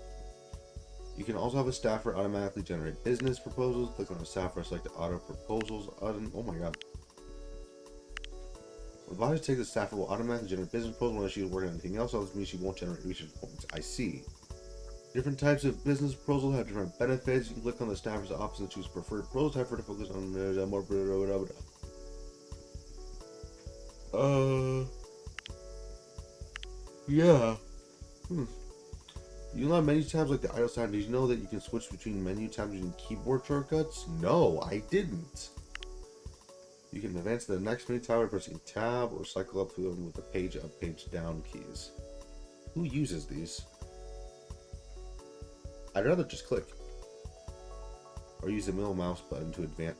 You can also have a staffer automatically generate business proposals. Click on a staffer, select auto proposals. Oh my god. If I take the staffer will automatically generate business proposals unless she is working on anything else. This means she won't generate research points. I see. Different types of business proposals have different benefits. You can click on the staffer's option and choose preferred proposal type for to focus on more. Yeah. You unlock menu tabs like the idle tab. Did you know that you can switch between menu tabs using keyboard shortcuts? No, I didn't. You can advance to the next menu tab by pressing tab or cycle up through them with the page up, page down keys. Who uses these? I'd rather just click. Or use the middle mouse button to advance.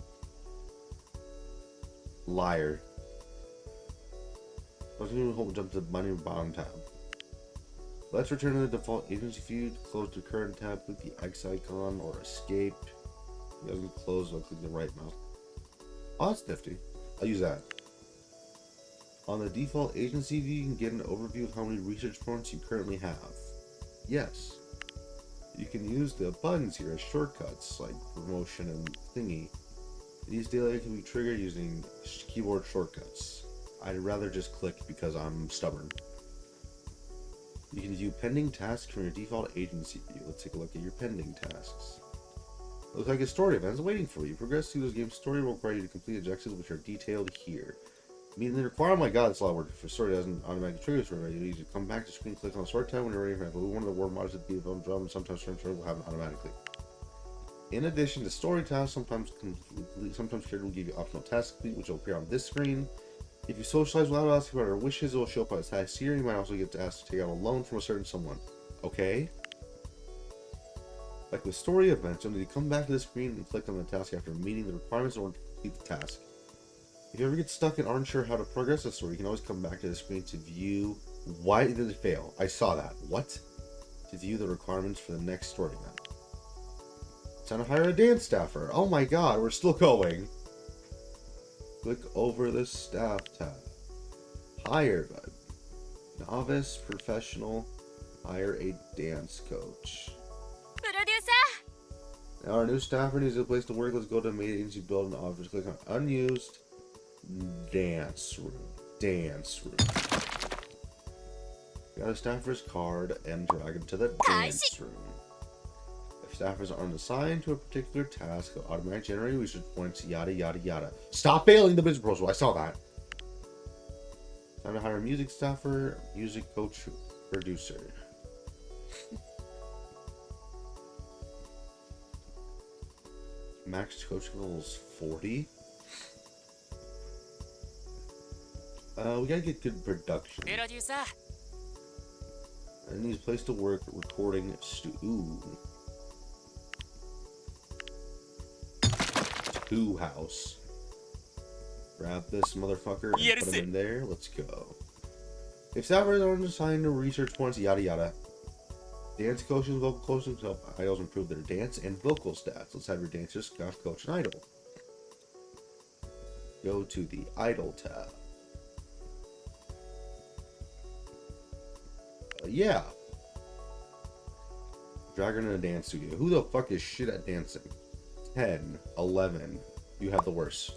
Liar. I was going to hold jump to the menu bottom tab. Let's return to the default agency view. To close the current tab, click the X icon or escape. It doesn't close, I'll click the right mouse. Oh, that's nifty. I'll use that. On the default agency view, you can get an overview of how many research points you currently have. Yes. You can use the buttons here as shortcuts, like promotion and thingy. These data can be triggered using keyboard shortcuts. I'd rather just click because I'm stubborn. You can view pending tasks from your default agency view. Let's take a look at your pending tasks. Looks like a story event is waiting for you. Progress through this game's story will require you to complete objectives which are detailed here. Meaning the require, oh my god, that's a lot of work. For story doesn't automatically trigger this right. You need to come back to screen, click on the story time when you're ready for it. But one of the word mods at the default drum and sometimes turn will happen automatically. In addition to story tasks, sometimes character will give you optional tasks complete, which will appear on this screen. If you socialize without asking about our wishes, it will show up as tasks here. You might also get asked to take out a loan from a certain someone. Okay? Like with story events, you'll need to come back to the screen and click on the task after meeting the requirements in order to complete the task. If you ever get stuck and aren't sure how to progress the story, you can always come back to the screen to view... Why did it fail? I saw that. What? To view the requirements for the next story event. It's time to hire a dance staffer. Oh my god, we're still going. Click over the staff tab. Hire a novice, professional, hire a dance coach. Now our new staffer needs a place to work. Let's go to main agency build an office. Click on unused dance room. Dance room. Got a staffer's card and drag him to the dance room. If staffers aren't assigned to a particular task, they'll automatically generate research points, yada yada yada. Stop failing the business proposal. I saw that. Time to hire a music staffer, music coach, producer. Max coach level is 40. We gotta get good production. And needs a place to work, recording Two house. Grab this motherfucker and put him in there. Let's go. If staffers aren't assigned to research points, yada yada. Dance coaches and vocal coaches help idols improve their dance and vocal stats. Let's have your dancers staff coach an idol. Go to the idol tab. Yeah. Drag her in a dance studio. Who the fuck is shit at dancing? 10, 11. You have the worst.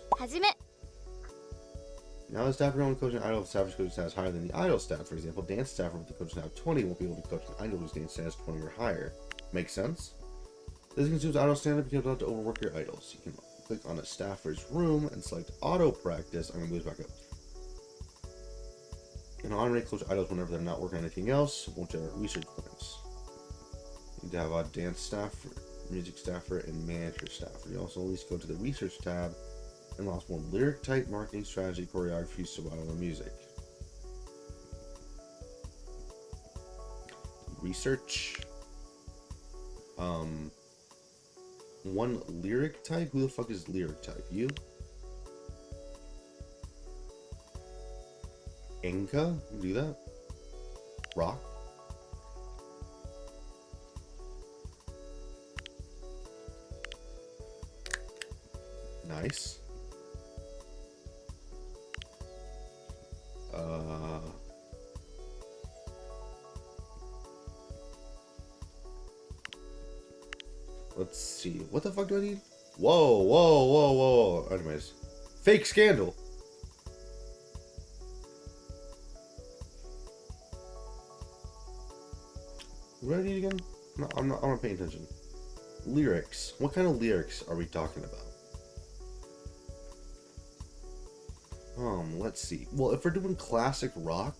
Now the staffer only coaching idol, if the staffer's coaching stats higher than the idol stats. For example, dance staffer with the coaching stat of 20 won't be able to coach an idol whose dance stats 20 or higher. Makes sense? This consumes idol standard because you don't have to overwork your idols. You can click on a staffer's room and select auto practice. I'm gonna move this back up. You can automatically coach idols whenever they're not working on anything else. Won't generate research points. You need to have a dance staffer, music staffer, and manager staffer. You also at least go to the research tab and lost one lyric type, marketing strategy, choreography, survival, and music. Research. One lyric type? Who the fuck is lyric type? You? Inca? Do that? Rock? Nice. Let's see. What the fuck do I need? Whoa, whoa, whoa, whoa. Anyways. Fake scandal. What do I need again? No, I'm not paying attention. Lyrics. What kind of lyrics are we talking about? Let's see. Well, if we're doing classic rock,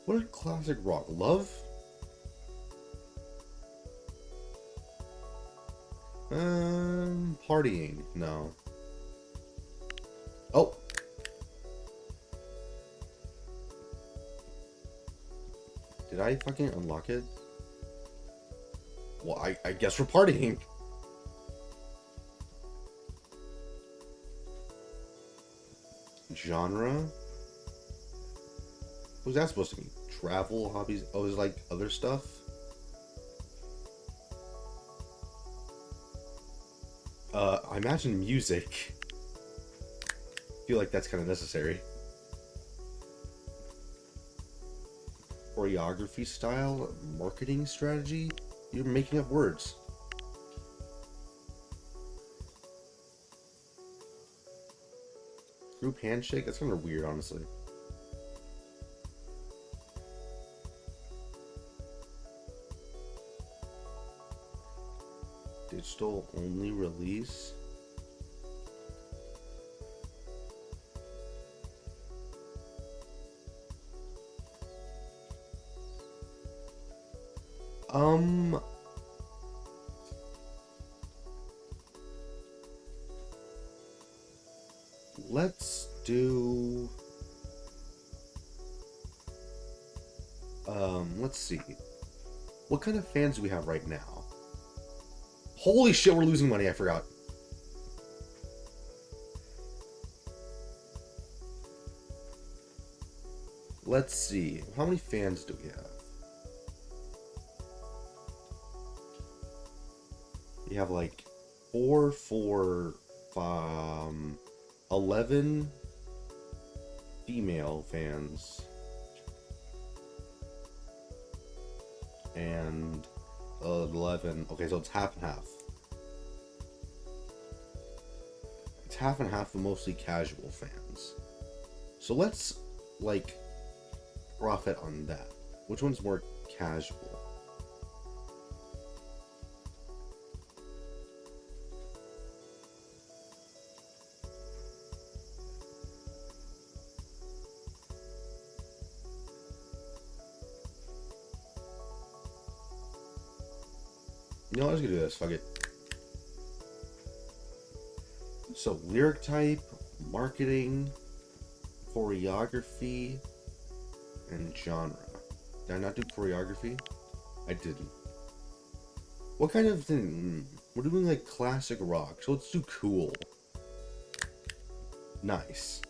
what is classic rock? Love? Partying. No. Oh. Did I fucking unlock it? Well, I guess we're partying. Genre? What's that supposed to mean? Travel, hobbies? Oh, is like other stuff? I imagine music. I feel like that's kind of necessary. choreography style, marketing strategy. You're making up words. Group handshake? That's kind of weird, honestly. Digital only release? Let's do let's see. What kind of fans do we have right now? Holy shit, we're losing money, I forgot. Let's see. How many fans do we have? We have like 11 female fans and 11. Okay, so it's half and half. It's half and half of mostly casual fans. So let's like profit on that. Which one's more casual? You know, I was gonna do this. Fuck it. So, lyric type, marketing, choreography, and genre. Did I not do choreography? I didn't. What kind of thing? We're doing like classic rock, so let's do cool. Nice.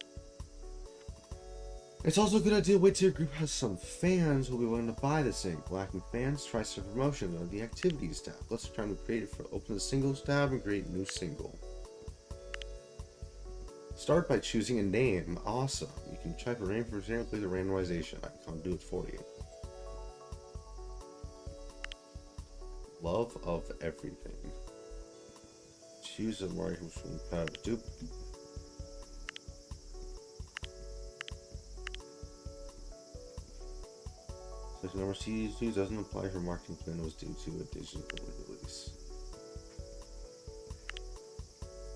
It's also a good idea to wait till your group has some fans who will be willing to buy this thing. Lacking fans, try some promotion on the activities tab. Let's try to create it for open the singles tab and create a new single. Start by choosing a name. Awesome. You can type a name for example, play the randomization. I can't do it for you. Love of everything. Choose a mark from dupe. Section number C2 doesn't apply for marketing plan was due to a digital release.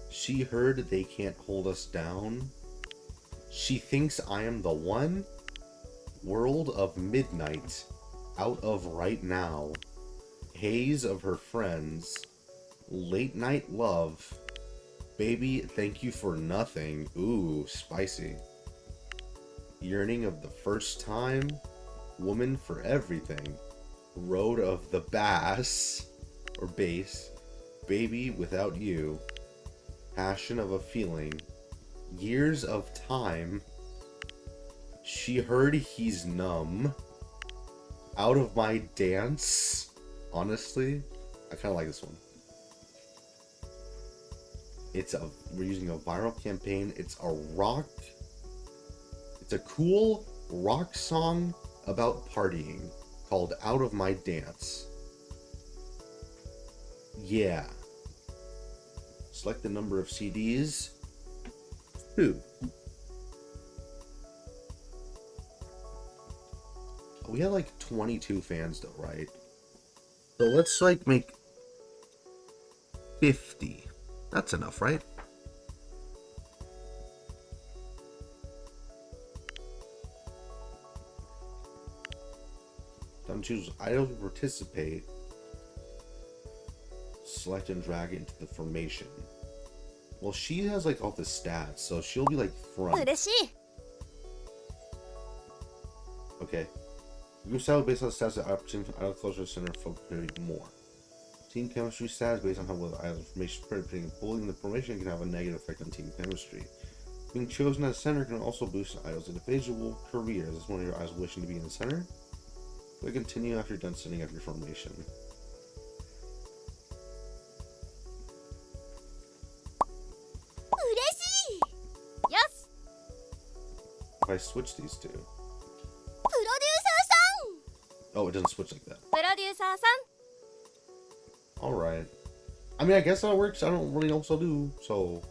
She heard they can't hold us down. She thinks I am the one. World of midnight. Out of right now. Haze of her friends. Late night love. Baby, thank you for nothing. Ooh, spicy. Yearning of the first time. Woman for everything. Road of the bass. Or bass. Baby without you. Passion of a feeling. Years of time. She heard he's numb. Out of my dance. Honestly, I kind of like this one. We're using a viral campaign. It's a cool rock song about partying called Out of My Dance. Yeah. Select the number of CDs. 2. We had like 22 fans though, right? So let's like make 50. That's enough, right? Then choose idol to participate. Select and drag it into the formation. Well, she has like all the stats, so she'll be like front. Okay. Group style based on the stats of opportunity from idol closer center focus more. Team chemistry stats based on how well the idol information spread, putting and pulling the formation can have a negative effect on team chemistry. Being chosen as center can also boost the idol's individual career. Is this one of your idols wishing to be in the center? Click continue after you're done setting up your formation. If I switch these two. Oh, it doesn't switch like that. プロデューサーさん Alright. I mean, I guess that works. I don't really know what I'll do, so...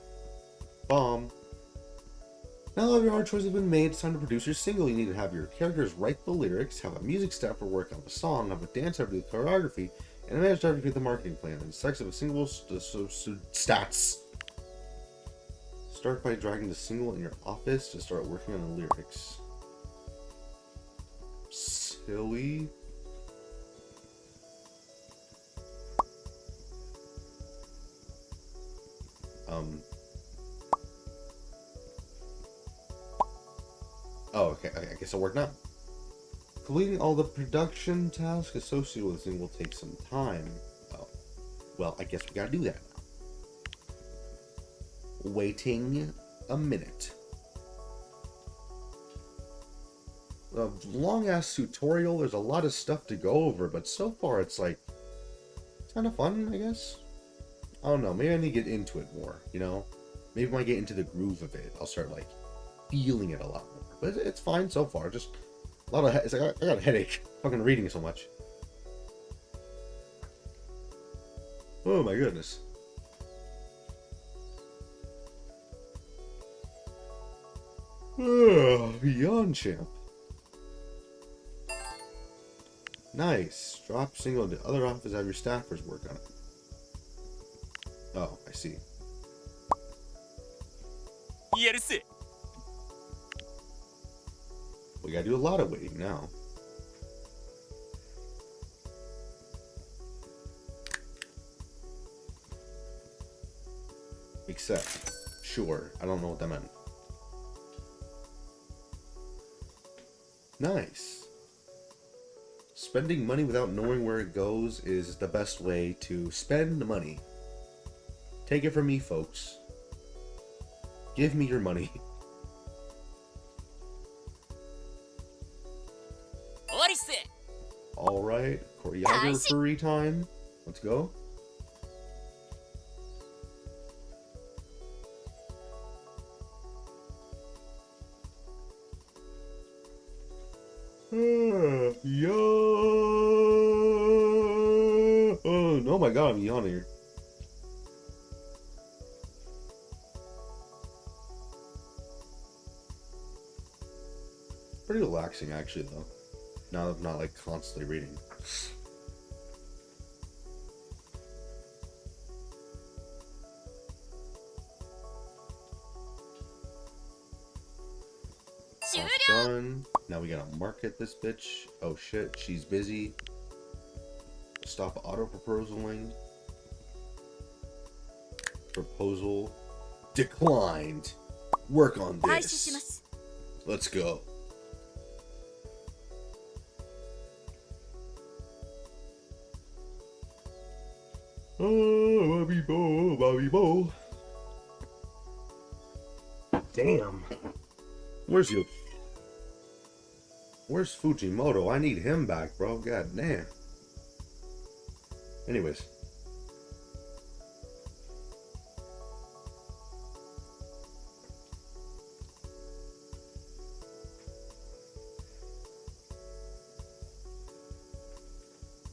Bomb. Now that your hard choices have been made, it's time to produce your single. You need to have your characters write the lyrics, have a music staff for work on the song, have a dancer do the choreography, and a manager to create the marketing plan. And sex of a single stats. Start by dragging the single in your office to start working on the lyrics. Silly. Oh, okay. I guess it'll work now. Completing all the production tasks associated with this thing will take some time. Oh, well, I guess we gotta do that now. Waiting a minute. A long-ass tutorial. There's a lot of stuff to go over, but so far it's like... It's kind of fun, I guess. I don't know. Maybe I need to get into it more, you know? Maybe when I get into the groove of it, I'll start, like, feeling it a lot more. But it's fine so far. Just a lot of... It's like I got a headache. Fucking reading so much. Oh my goodness. Beyond champ. Nice. Drop single to other office. Have your staffers work on it. Oh, I see. We gotta do a lot of waiting now. Except, sure, I don't know what that meant. Nice. Spending money without knowing where it goes is the best way to spend money. Take it from me, folks. Give me your money. Alright, choreography time. Let's go. Yeah. Oh my god, I'm yawning here. Pretty relaxing, actually, though. Now that I'm not, like, constantly reading. Done. Now we gotta market this bitch. Oh shit, she's busy. Stop auto-proposaling. Proposal declined. Work on this. Let's go. Oh, Bobby Bo, Bobby Bo. Damn. Where's you? Where's Fujimoto? I need him back, bro. God damn. Anyways.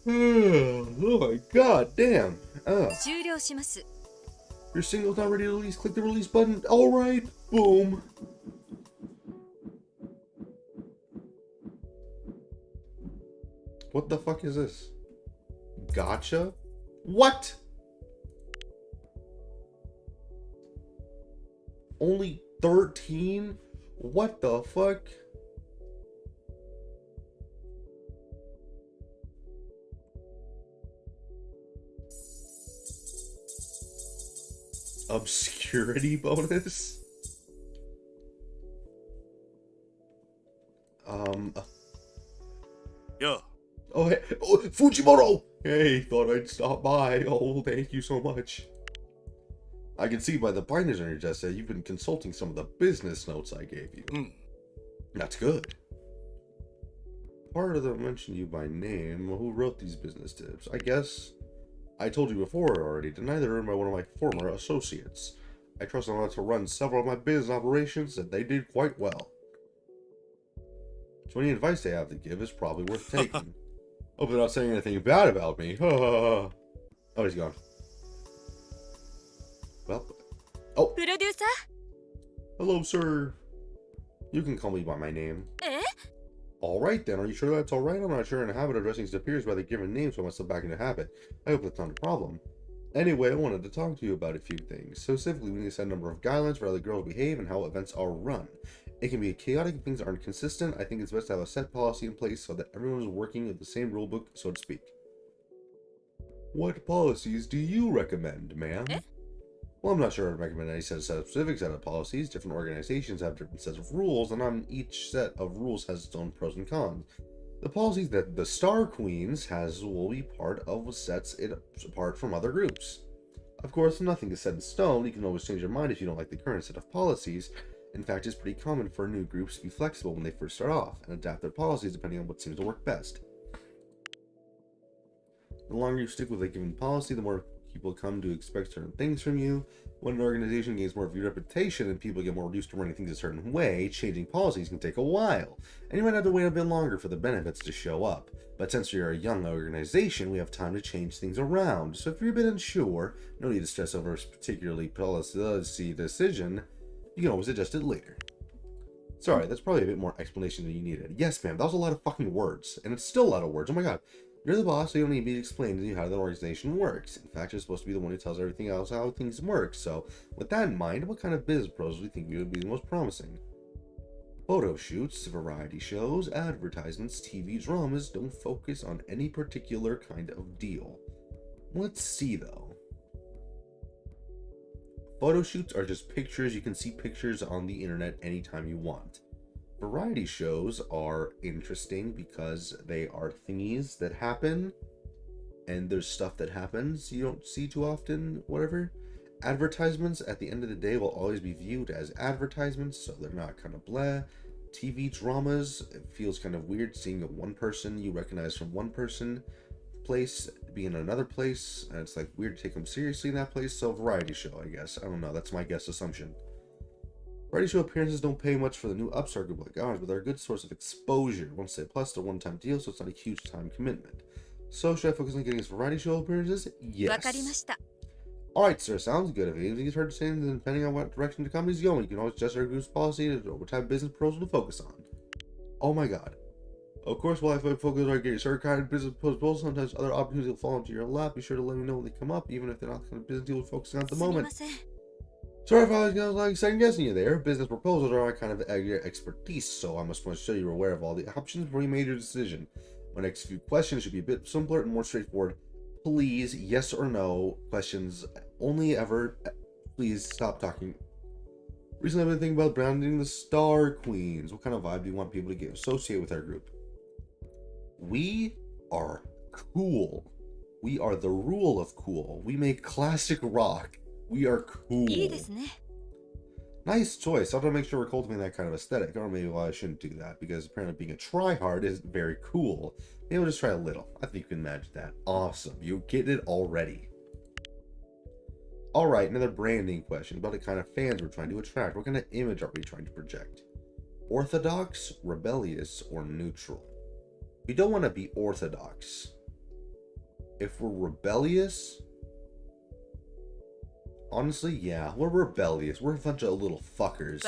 Oh my god damn. Your single's not ready to release. Click the release button. Alright. Boom. What the fuck is this? Gotcha? What? Only 13? What the fuck? Obscurity bonus? Yeah. Oh, hey, oh, Fujimoto! Hey, thought I'd stop by. Oh, thank you so much. I can see by the binders on your desk that you've been consulting some of the business notes I gave you. That's good. Part of them mentioned you by name. Who wrote these business tips? I guess I told you before already. Denied they were written by one of my former associates. I trust them to run several of my business operations, and they did quite well. So any advice they have to give is probably worth taking. Hope they're not saying anything bad about me. Oh, he's gone. Well, oh. プロデューサ Hello, sir. You can call me by my name. ーえ Alright then, are you sure that's alright? I'm not sure in the habit of addressing superiors by their given names, so I must slip back into habit. I hope that's not a problem. Anyway, I wanted to talk to you about a few things. Specifically, we need to set a number of guidelines for how the girls behave and how events are run. It can be chaotic if things aren't consistent. I think it's best to have a set policy in place so that everyone is working with the same rulebook, so to speak. What policies do you recommend, ma'am? Eh? Well, I'm not sure I'd recommend any specific set of policies. Different organizations have different sets of rules, and on each set of rules has its own pros and cons. The policies that the Star Queens has will be part of what sets it apart from other groups. Of course, nothing is set in stone. You can always change your mind if you don't like the current set of policies. In fact, it's pretty common for new groups to be flexible when they first start off, and adapt their policies depending on what seems to work best. The longer you stick with a given policy, the more people come to expect certain things from you. When an organization gains more of your reputation and people get more used to running things a certain way, changing policies can take a while, and you might have to wait a bit longer for the benefits to show up. But since you're a young organization, we have time to change things around. So if you're a bit unsure, no need to stress over a particularly policy decision. You can always adjust it later. Sorry, that's probably a bit more explanation than you needed. Yes, ma'am, that was a lot of fucking words, and it's still a lot of words. Oh my god. You're the boss, so you don't need me to explain to you how the organization works. In fact, you're supposed to be the one who tells everything else how things work. So, with that in mind, what kind of business pros do you think would be the most promising? Photo shoots, variety shows, advertisements, TV dramas don't focus on any particular kind of deal. Let's see, though. Photo shoots are just pictures. You can see pictures on the internet anytime you want. Variety shows are interesting because they are thingies that happen, and there's stuff that happens you don't see too often, whatever. Advertisements, at the end of the day, will always be viewed as advertisements, so they're not kind of bleh. TV dramas, it feels kind of weird seeing one person you recognize from one place be in another place, and it's like weird to take them seriously in that place, so variety show, I guess. I don't know, that's my guess assumption. Variety show appearances don't pay much for the new upstart group like ours, but they're a good source of exposure. Once they plus the one-time deal, so it's not a huge time commitment. So should I focus on getting us variety show appearances? Yes. Alright, sir, sounds good. If anything is heard to say, then depending on what direction the company's going, you can always adjust our group's policy to what type of business proposal to focus on. Oh my god. Of course, while I focus on getting certain kind of business proposals, sometimes other opportunities will fall into your lap. Be sure to let me know when they come up, even if they're not the kind of business deal we're focusing on at the moment. Sorry if I was like second guessing you there. Business proposals are my kind of area expertise, so I must want to show you aware of all the options before you made your decision. My next few questions should be a bit simpler and more straightforward. Please, yes or no questions only ever. Please stop talking. Recently I've been thinking about branding the Star Queens. What kind of vibe do you want people to get associated with our group? We are cool. We are the rule of cool. We make classic rock. We are cool. Nice choice. I want to make sure we're cultivating that kind of aesthetic. Or maybe I shouldn't do that, because apparently being a tryhard is very cool. Maybe we'll just try a little. I think you can manage that. Awesome. You get it already. Alright, another branding question about the kind of fans we're trying to attract. What kind of image are we trying to project? Orthodox, rebellious, or neutral? We don't want to be orthodox. If we're rebellious... Honestly, yeah, we're rebellious. We're a bunch of little fuckers.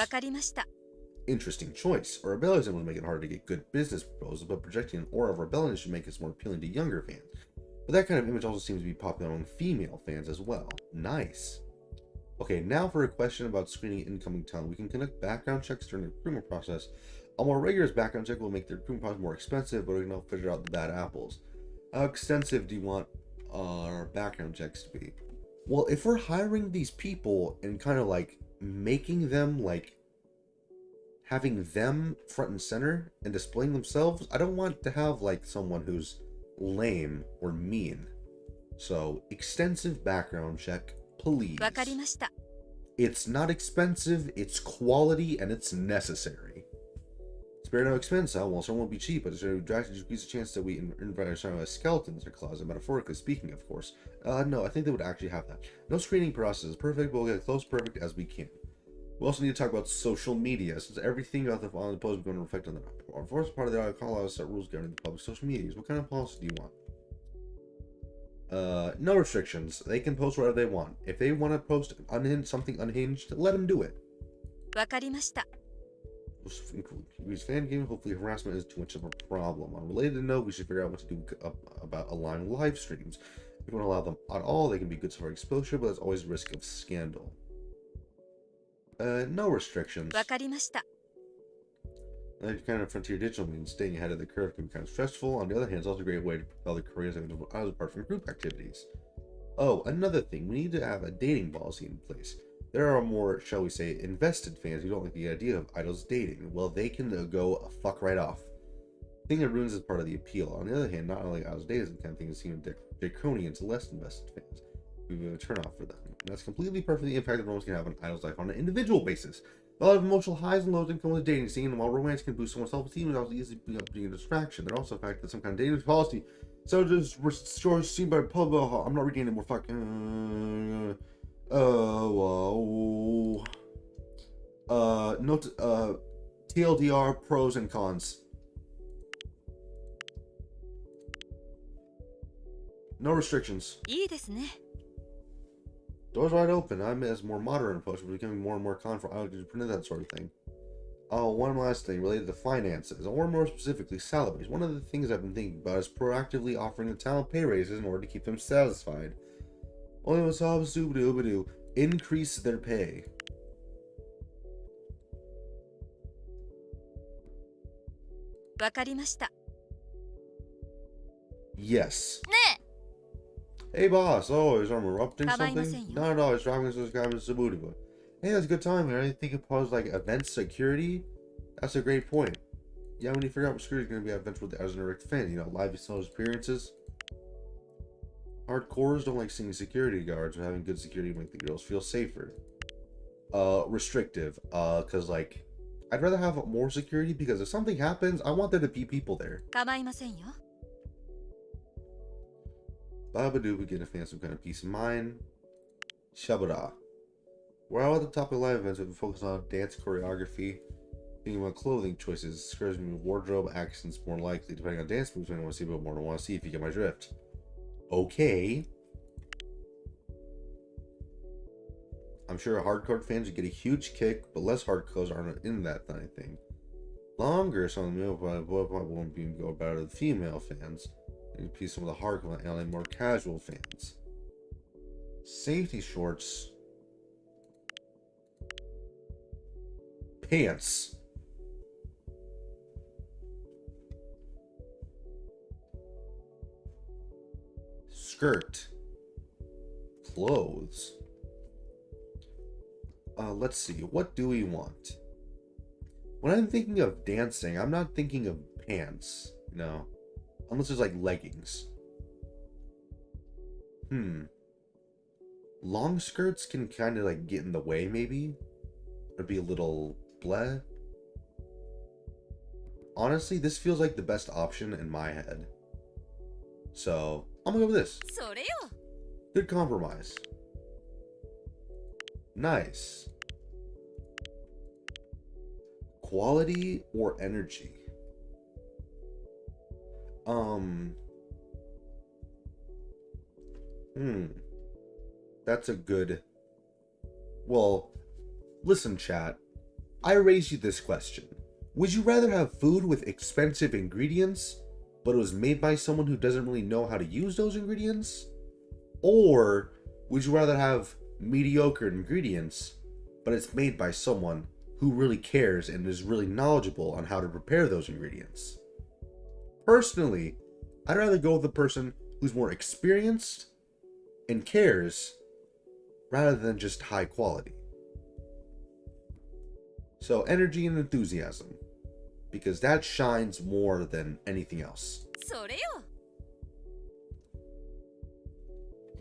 Interesting choice. Our rebellion would make it hard to get good business proposals, but projecting an aura of rebellion should make us more appealing to younger fans. But that kind of image also seems to be popular among female fans as well. Nice. Okay, now for a question about screening incoming talent. We can conduct background checks during the recruitment process. A more rigorous background check will make the recruitment process more expensive, but we can now figure out the bad apples. How extensive do you want our background checks to be? Well, if we're hiring these people and kind of like making them like having them front and center and displaying themselves, I don't want to have like someone who's lame or mean. So, extensive background check, please. It's not expensive, it's quality, and it's necessary. Spare no expense, huh? Well, some won't be cheap, but there's a drastic decrease the chance that we invite our skeletons or closet, metaphorically speaking, of course. No, I think they would actually have that. No screening process is perfect, but we'll get as close to perfect as we can. We also need to talk about social media, since everything about the following post is going to reflect on the first part of the call out set rules governing the public social medias. What kind of policy do you want? No restrictions. They can post whatever they want. If they want to post something unhinged, let them do it. わかりました。 Use fan game. Hopefully, harassment is too much of a problem. On a related note, we should figure out what to do about allowing live streams. If we want to allow them at all, they can be good for exposure, but there's always risk of scandal. No restrictions. わかりました。 That kind of frontier digital means staying ahead of the curve can be kind of stressful. On the other hand, it's also a great way to propel the careers apart from group activities. Oh, another thing, we need to have a dating policy in place. There are more, shall we say, invested fans who don't like the idea of idols dating. Well, they can go fuck right off. I think it ruins as part of the appeal. On the other hand, not only idols dating is the kind of thing that seems draconian to less invested fans. We have a turnoff for them. And that's completely perfectly impacted roles can have on idol's life on an individual basis. A lot of emotional highs and lows that come with the dating scene, and while romance can boost someone's self-esteem, it also easily being a distraction. There's also the fact that some kind of dating policy, so just restore seen by public. I'm not reading anymore. Fuck. TLDR pros and cons. No restrictions. いいですね。 Doors wide open. I'm as more modern approach, but becoming more and more confident. I like to print that sort of thing. Oh, one last thing related to finances, or more specifically salaries. One of the things I've been thinking about is proactively offering the talent pay raises in order to keep them satisfied. Only what's up, stupid increase their pay. Yes. ねえ。 Hey boss, oh, is I'm erupting something? 構いませんよ。 No, no, it's driving this guy with Sabuti. Hey, that's a good time. I think it pose like event security. That's a great point. Yeah, when you figure out what security is going to be at events as an erect fan, you know, live sales appearances. Hardcores don't like seeing security guards or having good security to make the girls feel safer. Restrictive. Cause like, I'd rather have more security because if something happens, I want there to be people there. 構いませんよ。 Babadoo would get a fan some kind of peace of mind. Shabada. We're all at the top of live events with a focus on dance choreography. Thinking about clothing choices, scares me with wardrobe accents more likely, depending on dance moves. I want to see a bit more than I want to see if you get my drift. Okay. I'm sure hardcore fans would get a huge kick, but less hardcores aren't in that kind of thing. Longer, some of the male won't be go better than female fans. And be some of the hardcore and more casual fans. Safety shorts. Pants. Skirt. Clothes. Let's see. What do we want? When I'm thinking of dancing, I'm not thinking of pants, you know? Unless there's like leggings. Long skirts can kind of like get in the way, maybe? Or be a little bleh. Honestly, this feels like the best option in my head. So, I'm gonna go with this. それよ。 Good compromise. Nice. Quality or energy? That's a good... Well, listen, chat. I raise you this question. Would you rather have food with expensive ingredients, but it was made by someone who doesn't really know how to use those ingredients? Or would you rather have mediocre ingredients, but it's made by someone who really cares and is really knowledgeable on how to prepare those ingredients? Personally, I'd rather go with the person who's more experienced and cares rather than just high quality. So energy and enthusiasm, because that shines more than anything else. それよ。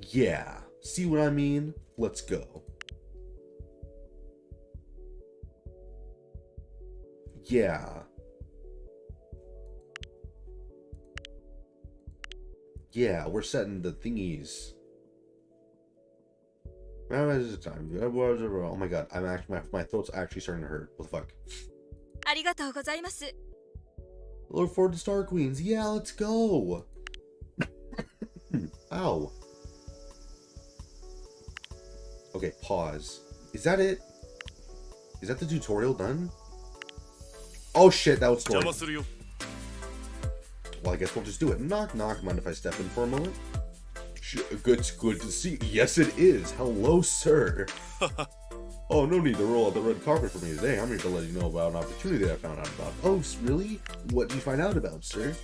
Yeah, see what I mean? Let's go. Yeah. Yeah, we're setting the thingies. Oh my god, I'm actually my throat's actually starting to hurt. What the fuck? ありがとうございます。 Look forward to Star Queens. Yeah, let's go. Ow. Okay, pause. Is that it? Is that the tutorial done? Oh shit, that was story. Well, I guess we'll just do it. Knock, knock. Mind if I step in for a moment? Good to see. Yes, it is. Hello, sir. Oh, no need to roll out the red carpet for me today. I'm here to let you know about an opportunity that I found out about. Oh, really? What did you find out about, sir?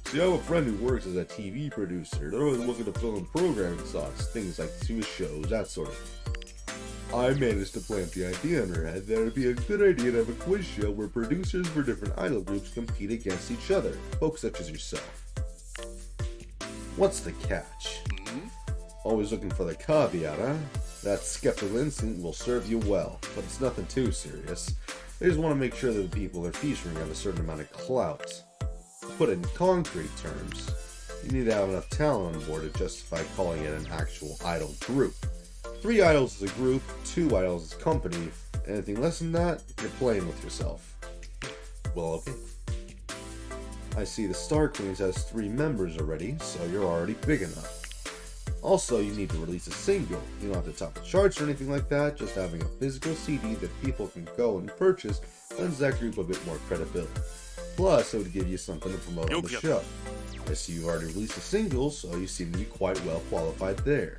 See, I have a friend who works as a TV producer. They're always looking to fill in programming slots, things like TV shows, that sort of thing. I managed to plant the idea in her head that it would be a good idea to have a quiz show where producers for different idol groups compete against each other, folks such as yourself. What's the catch? Always looking for the caveat, huh? That skeptical instinct will serve you well, but it's nothing too serious. They just want to make sure that the people they're featuring have a certain amount of clout. To put it in concrete terms, you need to have enough talent on board to justify calling it an actual idol group. 3 idols as a group, 2 idols as a company. Anything less than that, you're playing with yourself. Well, okay. I see the Star Queens has 3 members already, so you're already big enough. Also, you need to release a single. You don't have to top the charts or anything like that, just having a physical CD that people can go and purchase lends that group a bit more credibility. Plus, it would give you something to promote on the show. I see you've already released a single, so you seem to be quite well qualified there.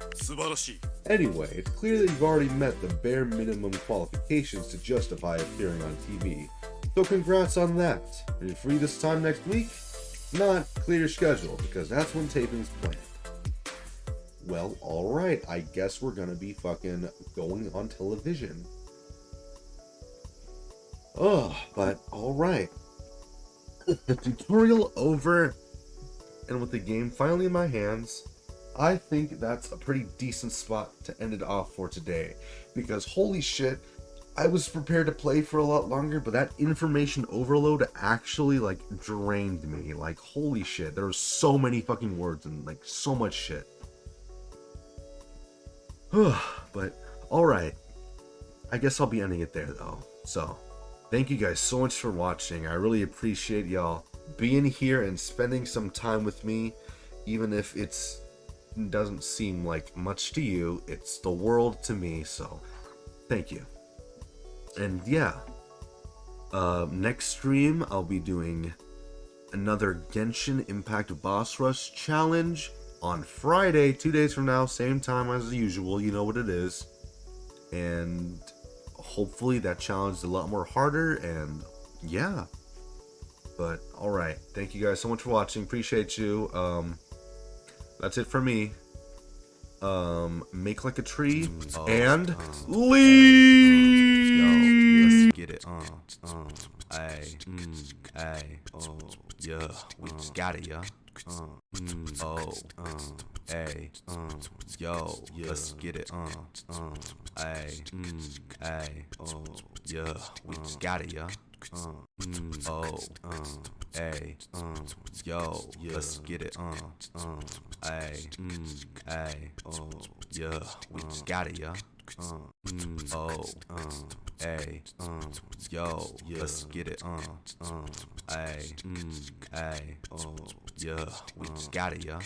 Anyway, it's clear that you've already met the bare minimum qualifications to justify appearing on TV. So congrats on that. Are you free this time next week? If not, clear your schedule, because that's when taping's planned. Well, alright, I guess we're gonna be fucking going on television. Oh, but alright. The tutorial over, and with the game finally in my hands, I think that's a pretty decent spot to end it off for today. Because holy shit, I was prepared to play for a lot longer, but that information overload actually, like, drained me. Like, holy shit, there were so many fucking words and, like, so much shit. But, alright. I guess I'll be ending it there, though. So, thank you guys so much for watching. I really appreciate y'all being here and spending some time with me. Even if it doesn't seem like much to you, it's the world to me, so thank you. And yeah, next stream, I'll be doing another Genshin Impact Boss Rush challenge on Friday, 2 days from now, same time as usual, you know what it is. And hopefully that challenge is a lot more harder, and yeah. But, alright, thank you guys so much for watching, appreciate you. That's it for me. Make like a tree, and leave! Let's get it, ay, yeah, we just got it, yeah. Hey, yo, let's get it, ay, yeah, we just got it, yeah. Hey, yo, let's get it, ay, yeah, we just got it, yeah. Hey, yo, let's get it, ay, yeah, we just got it, yeah.